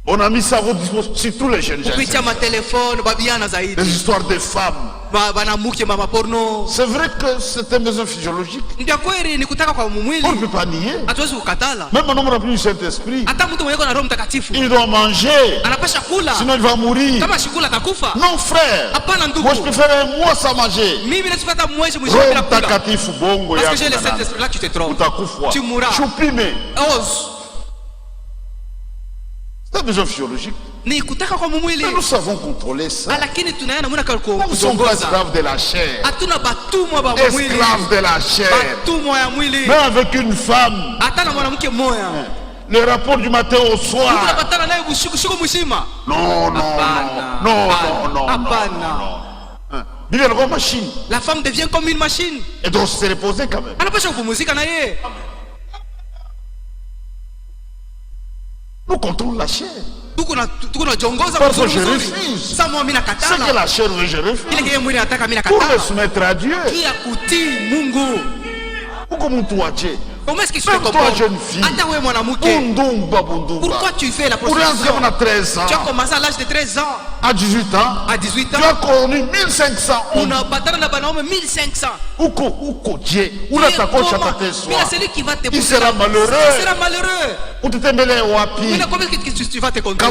On a mis ça à votre disposition sur tous les jeunes gens. Les histoires des femmes. C'est vrai que c'est un besoin physiologique. On ne peut pas nier. Même un homme rempli du Saint-Esprit, il doit manger. Sinon il va mourir. Non frère. Moi je préfère un mois sans manger.
Parce que j'ai le Saint-Esprit là, tu te trompes. Tu mourras.
C'est un besoin physiologique. Mais nous savons contrôler ça. Nous ne sommes pas esclaves de la chair. Esclaves de la chair. Mais avec une femme, le rapport du matin au soir. Non.
La femme devient comme une machine.
Elle doit se reposer quand même. Nous contrôlons la chair. Parce que je refuse. C'est que la chair veut, je refuse. Pour me soumettre à Dieu.
Comment est-ce que tu te comportes? Pourquoi tu fais la prostitution? Tu as commencé à l'âge de 13 ans.
À 18 ans, tu as connu 1500 hommes.
1500. Celui qui va te
il sera malheureux.
Mais comment est-ce que tu vas te compter?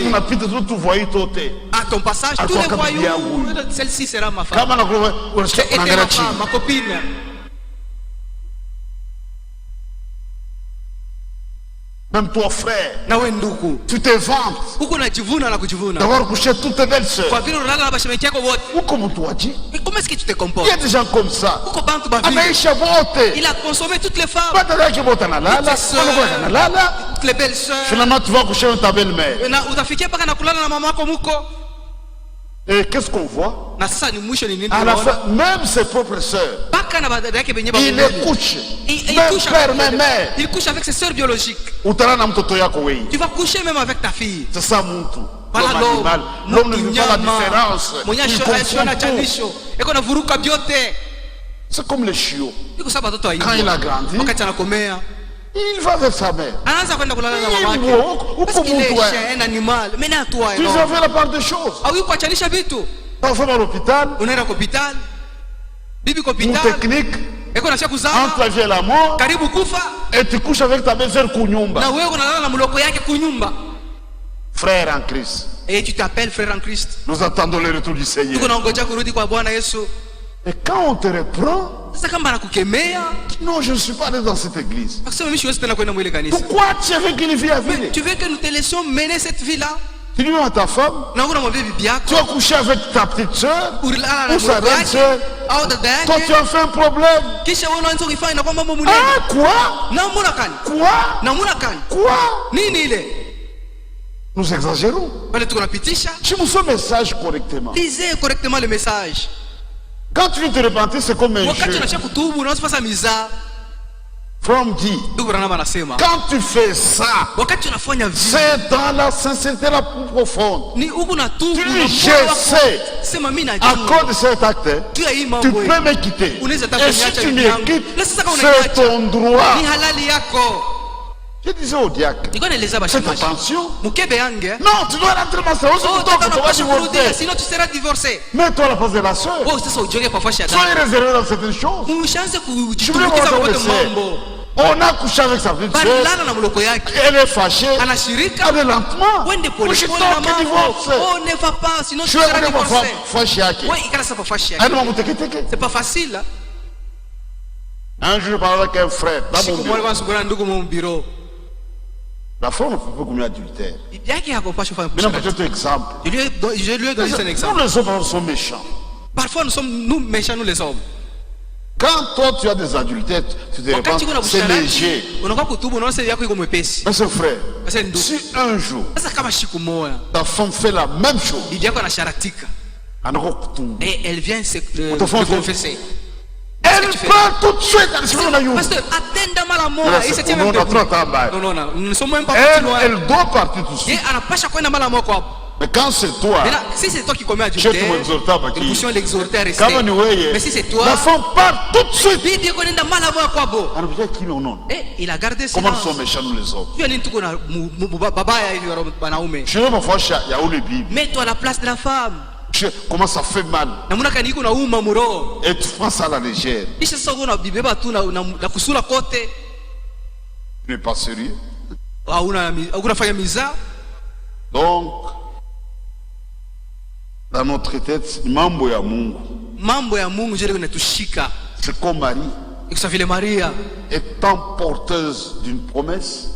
À ton passage, tous les voyous, celle-ci sera ma femme. Et ma copine.
Même toi frère, tu te vantes d'avoir couché toutes tes belles sœurs.
Comment est-ce que tu te comportes?
Il y a des gens comme ça.
Il a consommé toutes les femmes. Toutes les belles sœurs.
Finalement tu vas coucher avec ta belle-mère. Et qu'est-ce qu'on voit? À la fin, même ses propres sœurs, il les couche. Même père, même mère.
Il couche avec ses sœurs biologiques. Tu vas coucher même avec ta fille.
C'est ça mon tout.
Voilà
l'homme ne fait pas la différence. Il confond tout. C'est comme les chiots. Quand il a grandi, Il va vers sa mère.
Parce qu'il est un animal.
Tu as fait la part des choses. Ta femme à l'hôpital. Une technique. Entre la vie et la mort. Et tu couches avec ta belle-sœur Kunyumba. Frère en Christ.
Et tu t'appelles frère en Christ.
Nous attendons le retour du Seigneur. Et quand on te reprend, non, je ne suis pas allé dans cette église. Pourquoi tu veux qu'il vit à vie?
Tu veux que nous te laissions mener cette vie-là?
Tu dis à ta femme, tu as couché avec ta petite soeur ou sa grande soeur. Toi tu as fait un problème. Ah, quoi? Nous exagérons. Tu me fais un message correctement.
Lisez correctement le message.
Quand tu veux te repentir, c'est comme un jeu. From dit, quand tu fais ça, c'est dans la sincérité la plus profonde. Tu dis, je sais, à cause de cet acte, tu peux me quitter. Et si tu me quittes, c'est ton droit. Je disais au diacre, faites attention. Non, tu dois rentrer ma soeur.
Sinon tu seras divorcé.
Mets-toi à la place de la soeur. Soyez réservé dans certaines choses. Je voulais voir dans le ciel. On a couché avec sa petite soeur. Elle est fâchée. Allez lentement. Je suis qui divorce. Je suis
c'est pas facile.
Un jour, je parlais avec un frère dans mon bureau. La femme ne peut pas commettre adultère. Maintenant, peut-être un exemple.
Je lui ai donné un exemple.
Nous les hommes sont méchants.
Parfois, nous méchants, nous les hommes.
Quand toi tu as des adultères, tu te répands, c'est léger. Mais ce frère, si un jour ta femme fait la même chose,
et elle vient se confesser,
elle part tout de suite.
Parce que attends mal à moi. Nous sommes même pas loin.
Elle doit partir tout de suite. Mais quand c'est toi,
si c'est toi qui commets adultère, nous pouvons l'exhorter à rester. Mais si c'est toi,
la femme part tout de suite.
Il a gardé ça.
Comment nous sommes méchants nous les hommes?
Mets-toi à la place de la femme.
Comment ça fait mal. Et tu prends ça à la légère. Tu n'es pas sérieux. Donc, dans notre tête, mambo ya Mungu, c'est comme Marie, étant porteuse d'une promesse,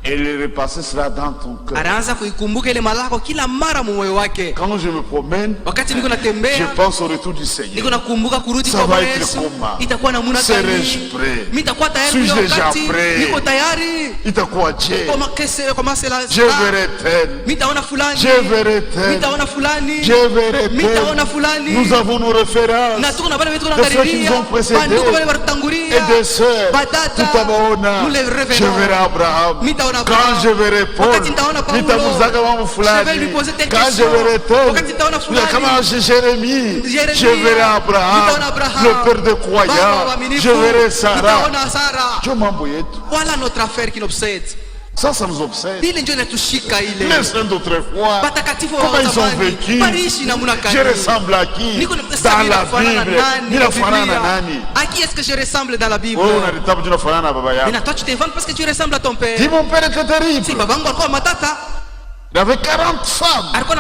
et le repassé sera dans ton cœur. Quand je me promène, je pense au retour du Seigneur. Ça va être comment? Serai-je prêt? Suis-je déjà prêt? Je verrai tel. Je verrai tel. Je verrai tel. Nous avons nos références de ceux qui nous ont précédés et des sœurs. Tout à l'heure, je verrai Abraham. Quand je verrai Paul, quand je verrai tel, Jérémie, je verrai Abraham, le père de croyants, je verrai Sarah.
Voilà notre affaire qui nous obsède.
Ça nous obsède. Les saints d'autrefois, comment ils ont vécu? Je ressemble à qui dans la Bible?
À qui est-ce que je ressemble dans la Bible? Mais toi tu t'inventes parce que tu ressembles à ton père.
Dis, mon père était terrible. Il avait 40 femmes. Tout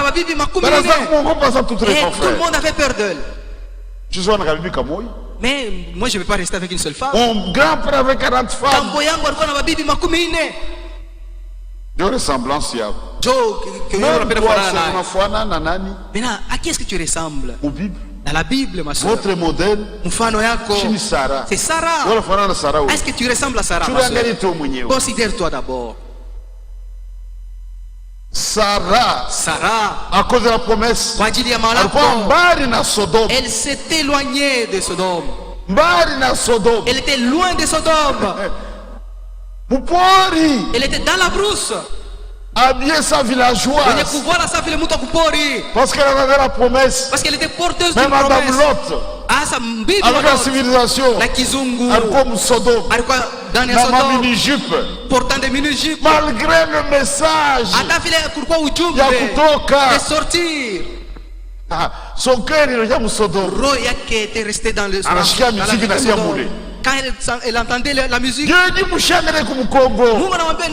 le monde avait peur d'elle. Mais moi je ne vais pas rester avec une seule femme.
Mon grand-père avait 40 femmes. De ressemblance, il y a.
Maintenant, à qui est-ce que tu ressembles? Dans la Bible, ma soeur.
Votre modèle, c'est
Sarah. Est-ce que tu ressembles à Sarah? Considère-toi d'abord.
Sarah, à cause de la promesse,
elle s'est éloignée de Sodome. Elle était loin de Sodome. Elle était dans la brousse.
habiller sa villageoise. Parce qu'elle avait la promesse.
Parce qu'elle était porteuse
d'une promesse. Même Madame Lot. Avec la civilisation. Comme Sodome. Dans mini-jupe.
Portant des mini-jupes.
Malgré le message.
De sortir.
Son cœur il est Sodome.
Qui était resté dans le quand elle entendait la musique,
Dieu dit ne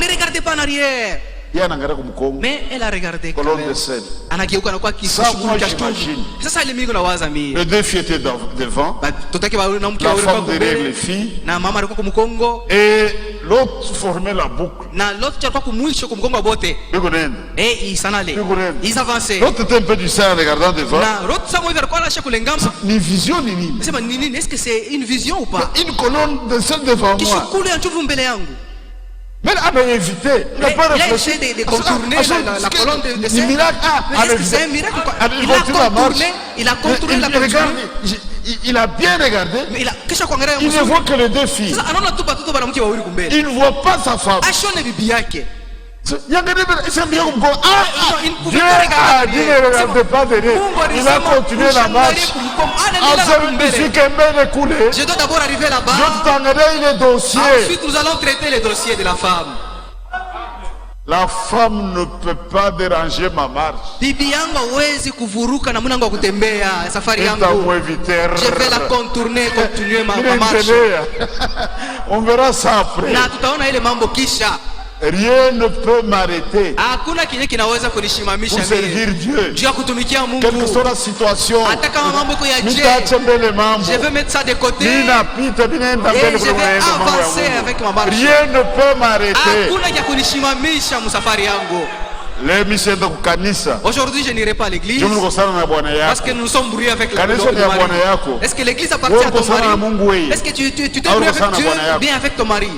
regardez pas en arrière. Mais elle a regardé quand même.
Les deux filles étaient devant. La femme derrière les filles. Et l'autre formait la boucle.
Ils avançaient.
L'autre était un peu du sein en regardant devant. Ni vision ni ni.
Est-ce que c'est une vision ou pas?
Une colonne de sel devant moi. Mais elle a évité.
Il a essayé de contourner la colonne de sel. Mais est-ce que c'est un miracle? Il a contourné la colonne.
Il a bien regardé. Il ne voit que les deux filles. Il ne voit pas sa femme. Dieu a dit ne regardez pas derrière. Il a continué la marche.
Je dois d'abord arriver là-bas. Ensuite nous allons traiter les dossiers de la femme.
La femme ne peut pas déranger ma marche.
Je vais la contourner, continuer ma marche.
On verra ça après. Rien ne peut m'arrêter pour servir Dieu. Quelle que soit la situation,
je veux mettre ça de côté et je vais avancer avec ma marche.
Rien ne peut m'arrêter.
Aujourd'hui je n'irai pas à l'église parce que nous sommes brouillés avec la maison de Marie. Est-ce que l'église appartient à ton mari? Est-ce que tu t'es brouillé avec Dieu bien avec ton mari?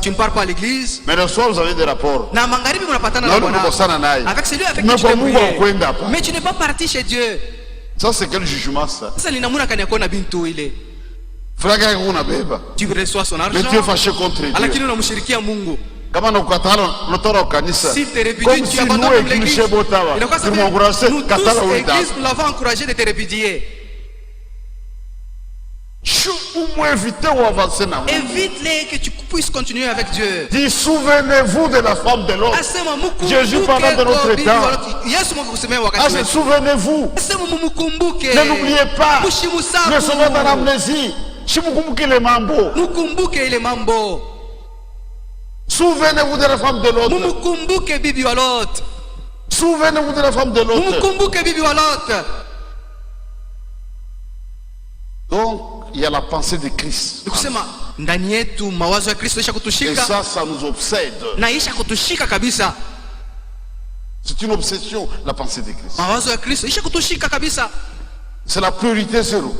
Tu ne pars pas à l'église.
Mais le soir vous avez des rapports
avec celui avec qui tu t'es brouillé. Mais tu n'es pas parti chez Dieu.
Ça c'est quel jugement ça?
Tu reçois son argent.
Mais tu es fâché contre Dieu. S'il
te répudie, tu abandonnes l'église. Nous tous, l'église, nous l'avons encouragé de te répudier. Évite-les que tu puisses continuer avec Dieu.
Dis, souvenez-vous de la femme de l'autre. Jésus parlait de notre temps. Souvenez-vous. Ne l'oubliez pas. Ne soyez dans l'amnésie. Souvenez-vous de la femme de l'autre. Souvenez-vous de la femme de l'autre. Donc, il y a la pensée de Christ. Et ça nous obsède. C'est une obsession, la pensée de Christ. C'est la priorité zéro.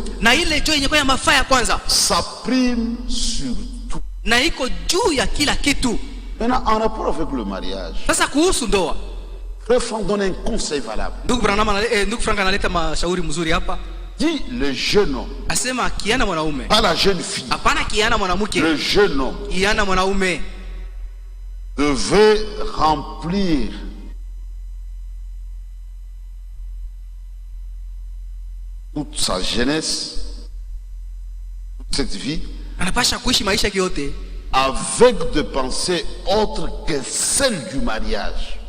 Ça prime sur tout. Maintenant, en rapport avec le mariage, Frère Franck donne un conseil valable. Dit le jeune homme, pas la jeune fille, le jeune homme devait remplir toute sa jeunesse, toute cette vie, avec des pensées autres que celles du mariage.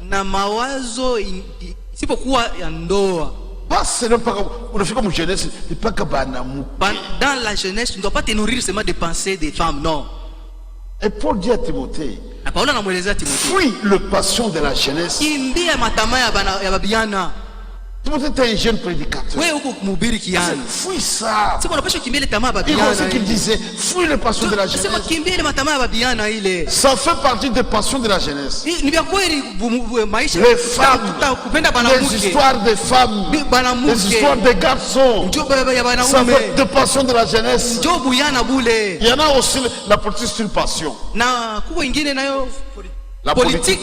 Dans la jeunesse, tu ne dois pas te nourrir seulement des pensées des femmes, non.
Et Paul dit à Timothée, fuis le passion de la jeunesse. Timothée était un jeune prédicateur. Fuis ça. Il aussi qu'il disait, fuis le passion de la jeunesse. Ça fait partie des passions de la jeunesse. Les femmes, les histoires des femmes, les histoires des garçons. Ça fait des passions de la jeunesse. Il y en a aussi la politique sur passion.
La politique.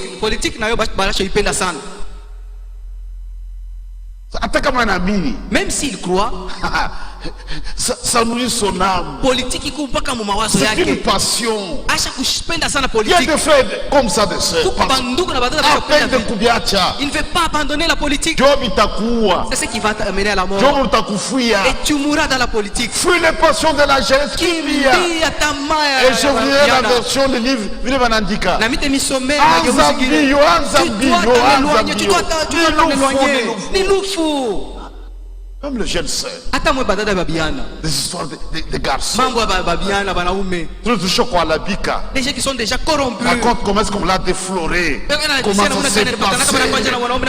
Même
s'il croit,
Ça nourrit son âme.
Politiki kupaka mu mawazo yake.
C'est une passion.
Acha kuspenda sana
Il y
politique.
a des frères comme ça, des sœurs. Appelle de kubiacha.
Il ne veut pas abandonner la politique.
C'est
ce qui va t'amener à la mort. Et tu mourras dans la politique.
Fuis les passions de la jeunesse. Kimbia. Et je vous dirai la version du livre Vile Banandika. Anzambio, Anzambio,
tu dois t'éloigner. Nilufu.
Même les jeunes sœurs. Des histoires de garçons.
Des gens qui sont déjà corrompus.
Raconte comment est-ce qu'on l'a défloré. Comment ça s'est passé.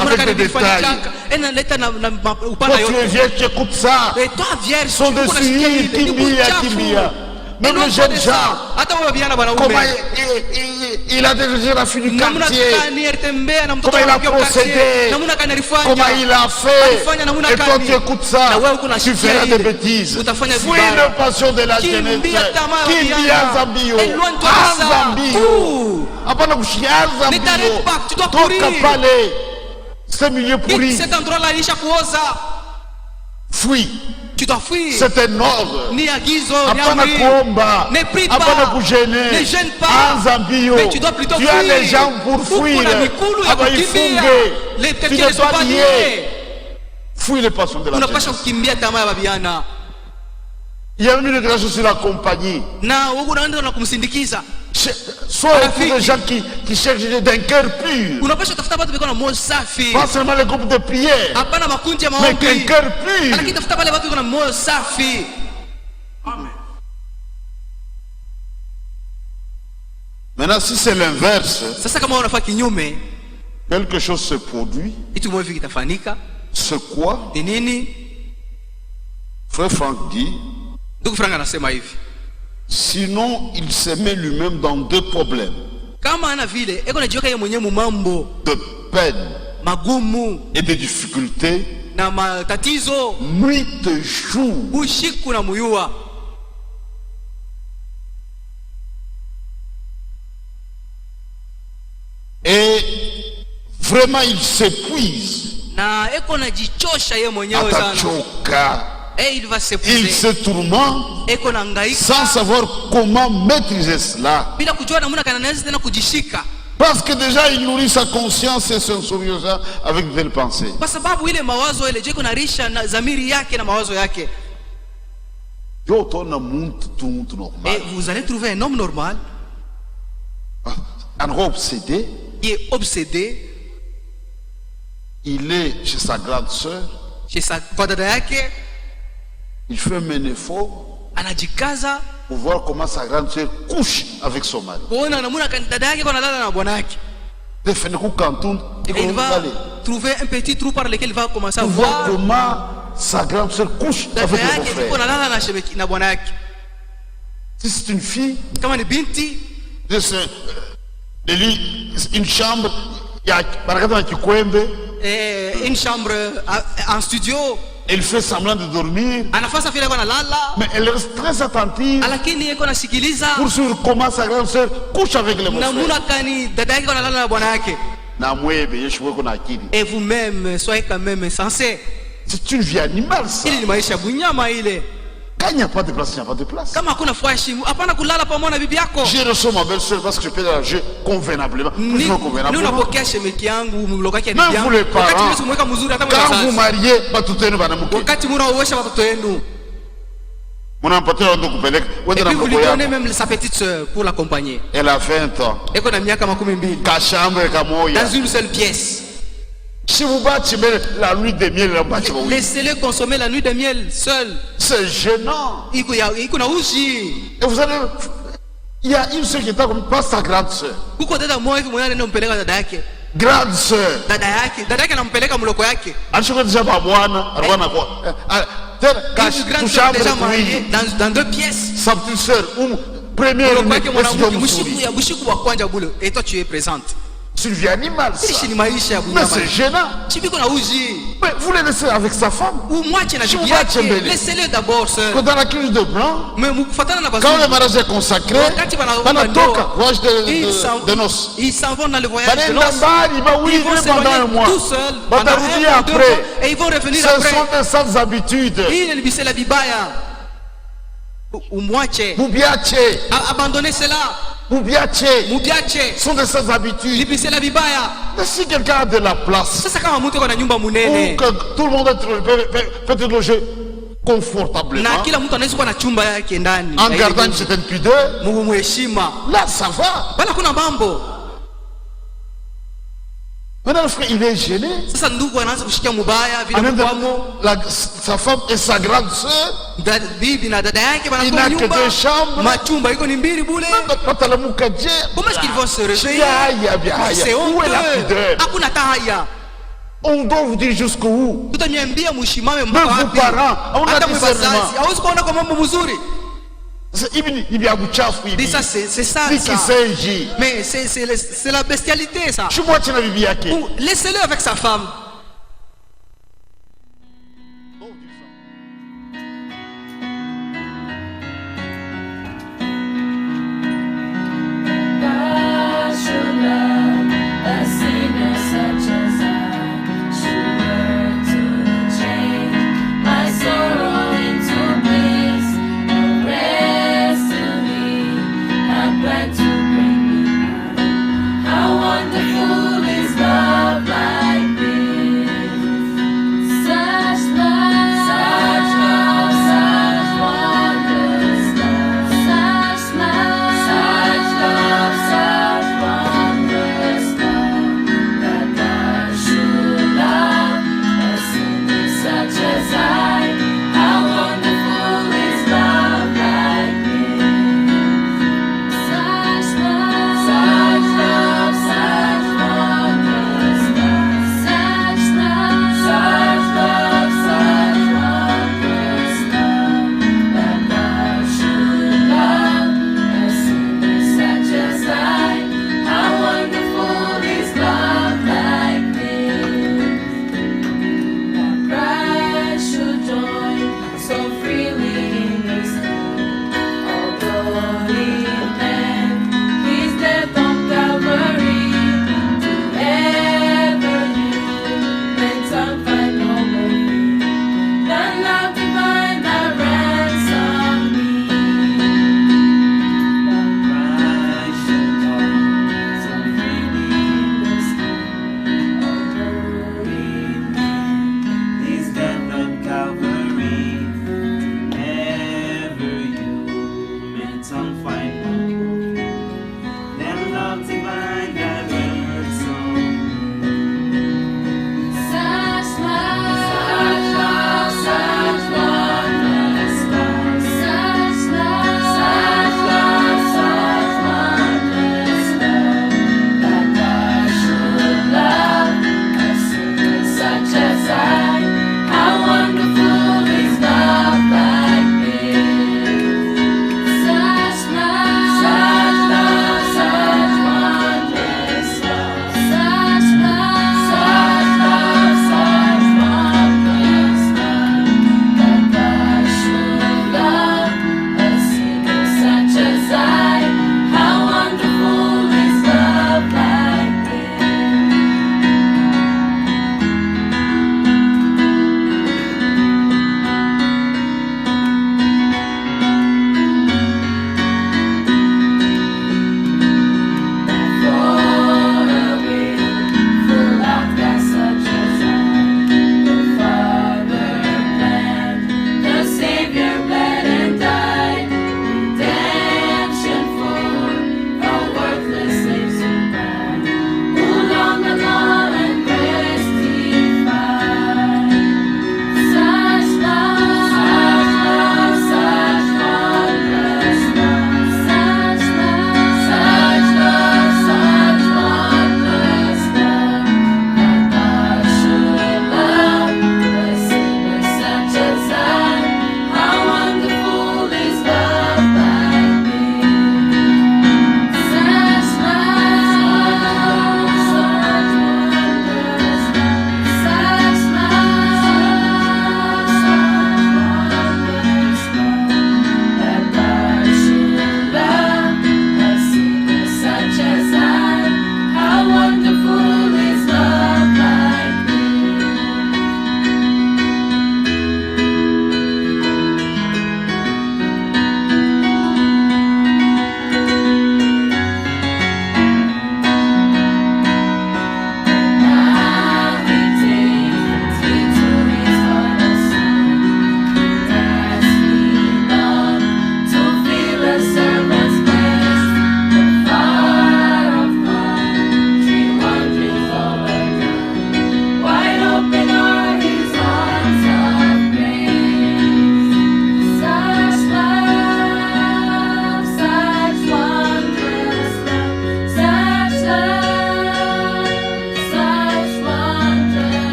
Avec des détails. Quand tu es vierge, tu écoutes ça. Sont dessus, Kimbia. Même les jeunes gens, comment il a déjà la fin du quartier, comment il a procédé, comment il a fait, et quand tu écoutes ça, tu feras des bêtises. Fuis le passion de la jeunesse. Kimbia Zambio, Azambio, apana kushia Zambio, toka pale, ce milieu pourri.
Cet endroit-là,
fuis.
Tu dois fuir.
C'est un ordre.
Ni agizo, ni
amri.
Ne prie pas. Ne gêne pas. Mais tu dois plutôt fuir.
Tu as les gens pour fuir.
Les chrétiens ne sont pas liés.
Fuis les passions de la jeunesse. Il y a une grâce sur la compagnie. Soit des gens qui cherchent d'un cœur pur. Pas seulement les groupes de prière, mais qu'un cœur pur. Maintenant, si c'est l'inverse, quelque chose se produit. C'est quoi? Frère Franck dit, sinon il se met lui-même dans deux problèmes de peine et de difficultés, nuit et jour. Et vraiment il s'épuise.
Et il
se tourmente sans savoir comment maîtriser cela. Parce que déjà il nourrit sa conscience et son souvenir avec de belles pensées.
Et vous allez trouver un homme normal
obsédé.
Il est obsédé.
Il est chez sa grande sœur.
Chez sa dada yake.
Il fait un effort pour voir comment sa grande sœur couche avec son mari.
Et il va trouver un petit trou par lequel il va commencer à voir
comment sa grande sœur couche avec son frère. Si c'est une fille, une chambre,
une chambre en studio.
Elle fait semblant de dormir, mais elle reste très attentive pour suivre comment sa grande sœur couche avec le frère.
Et vous-même, soyez quand même insensé.
C'est une vie animale, ça. Quand il n'y a pas de place, il n'y a pas de place. J'ai reçu ma belle-sœur parce que je peux la juger convenablement. Même vous les parents, quand vous mariez,
et puis vous lui donnez même sa petite soeur pour l'accompagner.
Elle a 20 ans.
Dans une seule pièce. Laissez-le consommer la nuit de miel seul.
C'est gênant. Et vous savez, il y a une soeur qui est comme pas sa grande soeur. Grande soeur.
Dans deux pièces.
Sa petite soeur, première,
et toi tu es présente.
C'est une vie animale, ça. Mais c'est gênant. Mais vous les laissez avec sa femme.
Laissez-le d'abord, sœur.
Quand dans la cuisse de blanc, quand le mariage est consacré,
ils s'en vont dans le voyage de noces.
Ils vont s'éloigner
tout seuls pendant un mois, et ils vont revenir après.
Ce sont des sales habitudes.
Abandonnez cela.
Sont de ces habitudes. Mais si quelqu'un a de la place, où que tout le monde peut être logé confortablement, en gardant une certaine pudeur, là ça va. Maintenant, le frère, il est gêné. Sa femme est sa grande soeur. Il n'a que 2 chambres.
Comment est-ce qu'ils vont se réveiller? C'est
où est la pudeur? On doit vous dire jusqu'où. Même vos parents, on a discernement.
C'est ça. Mais c'est la bestialité, ça. Laissez-le avec sa femme.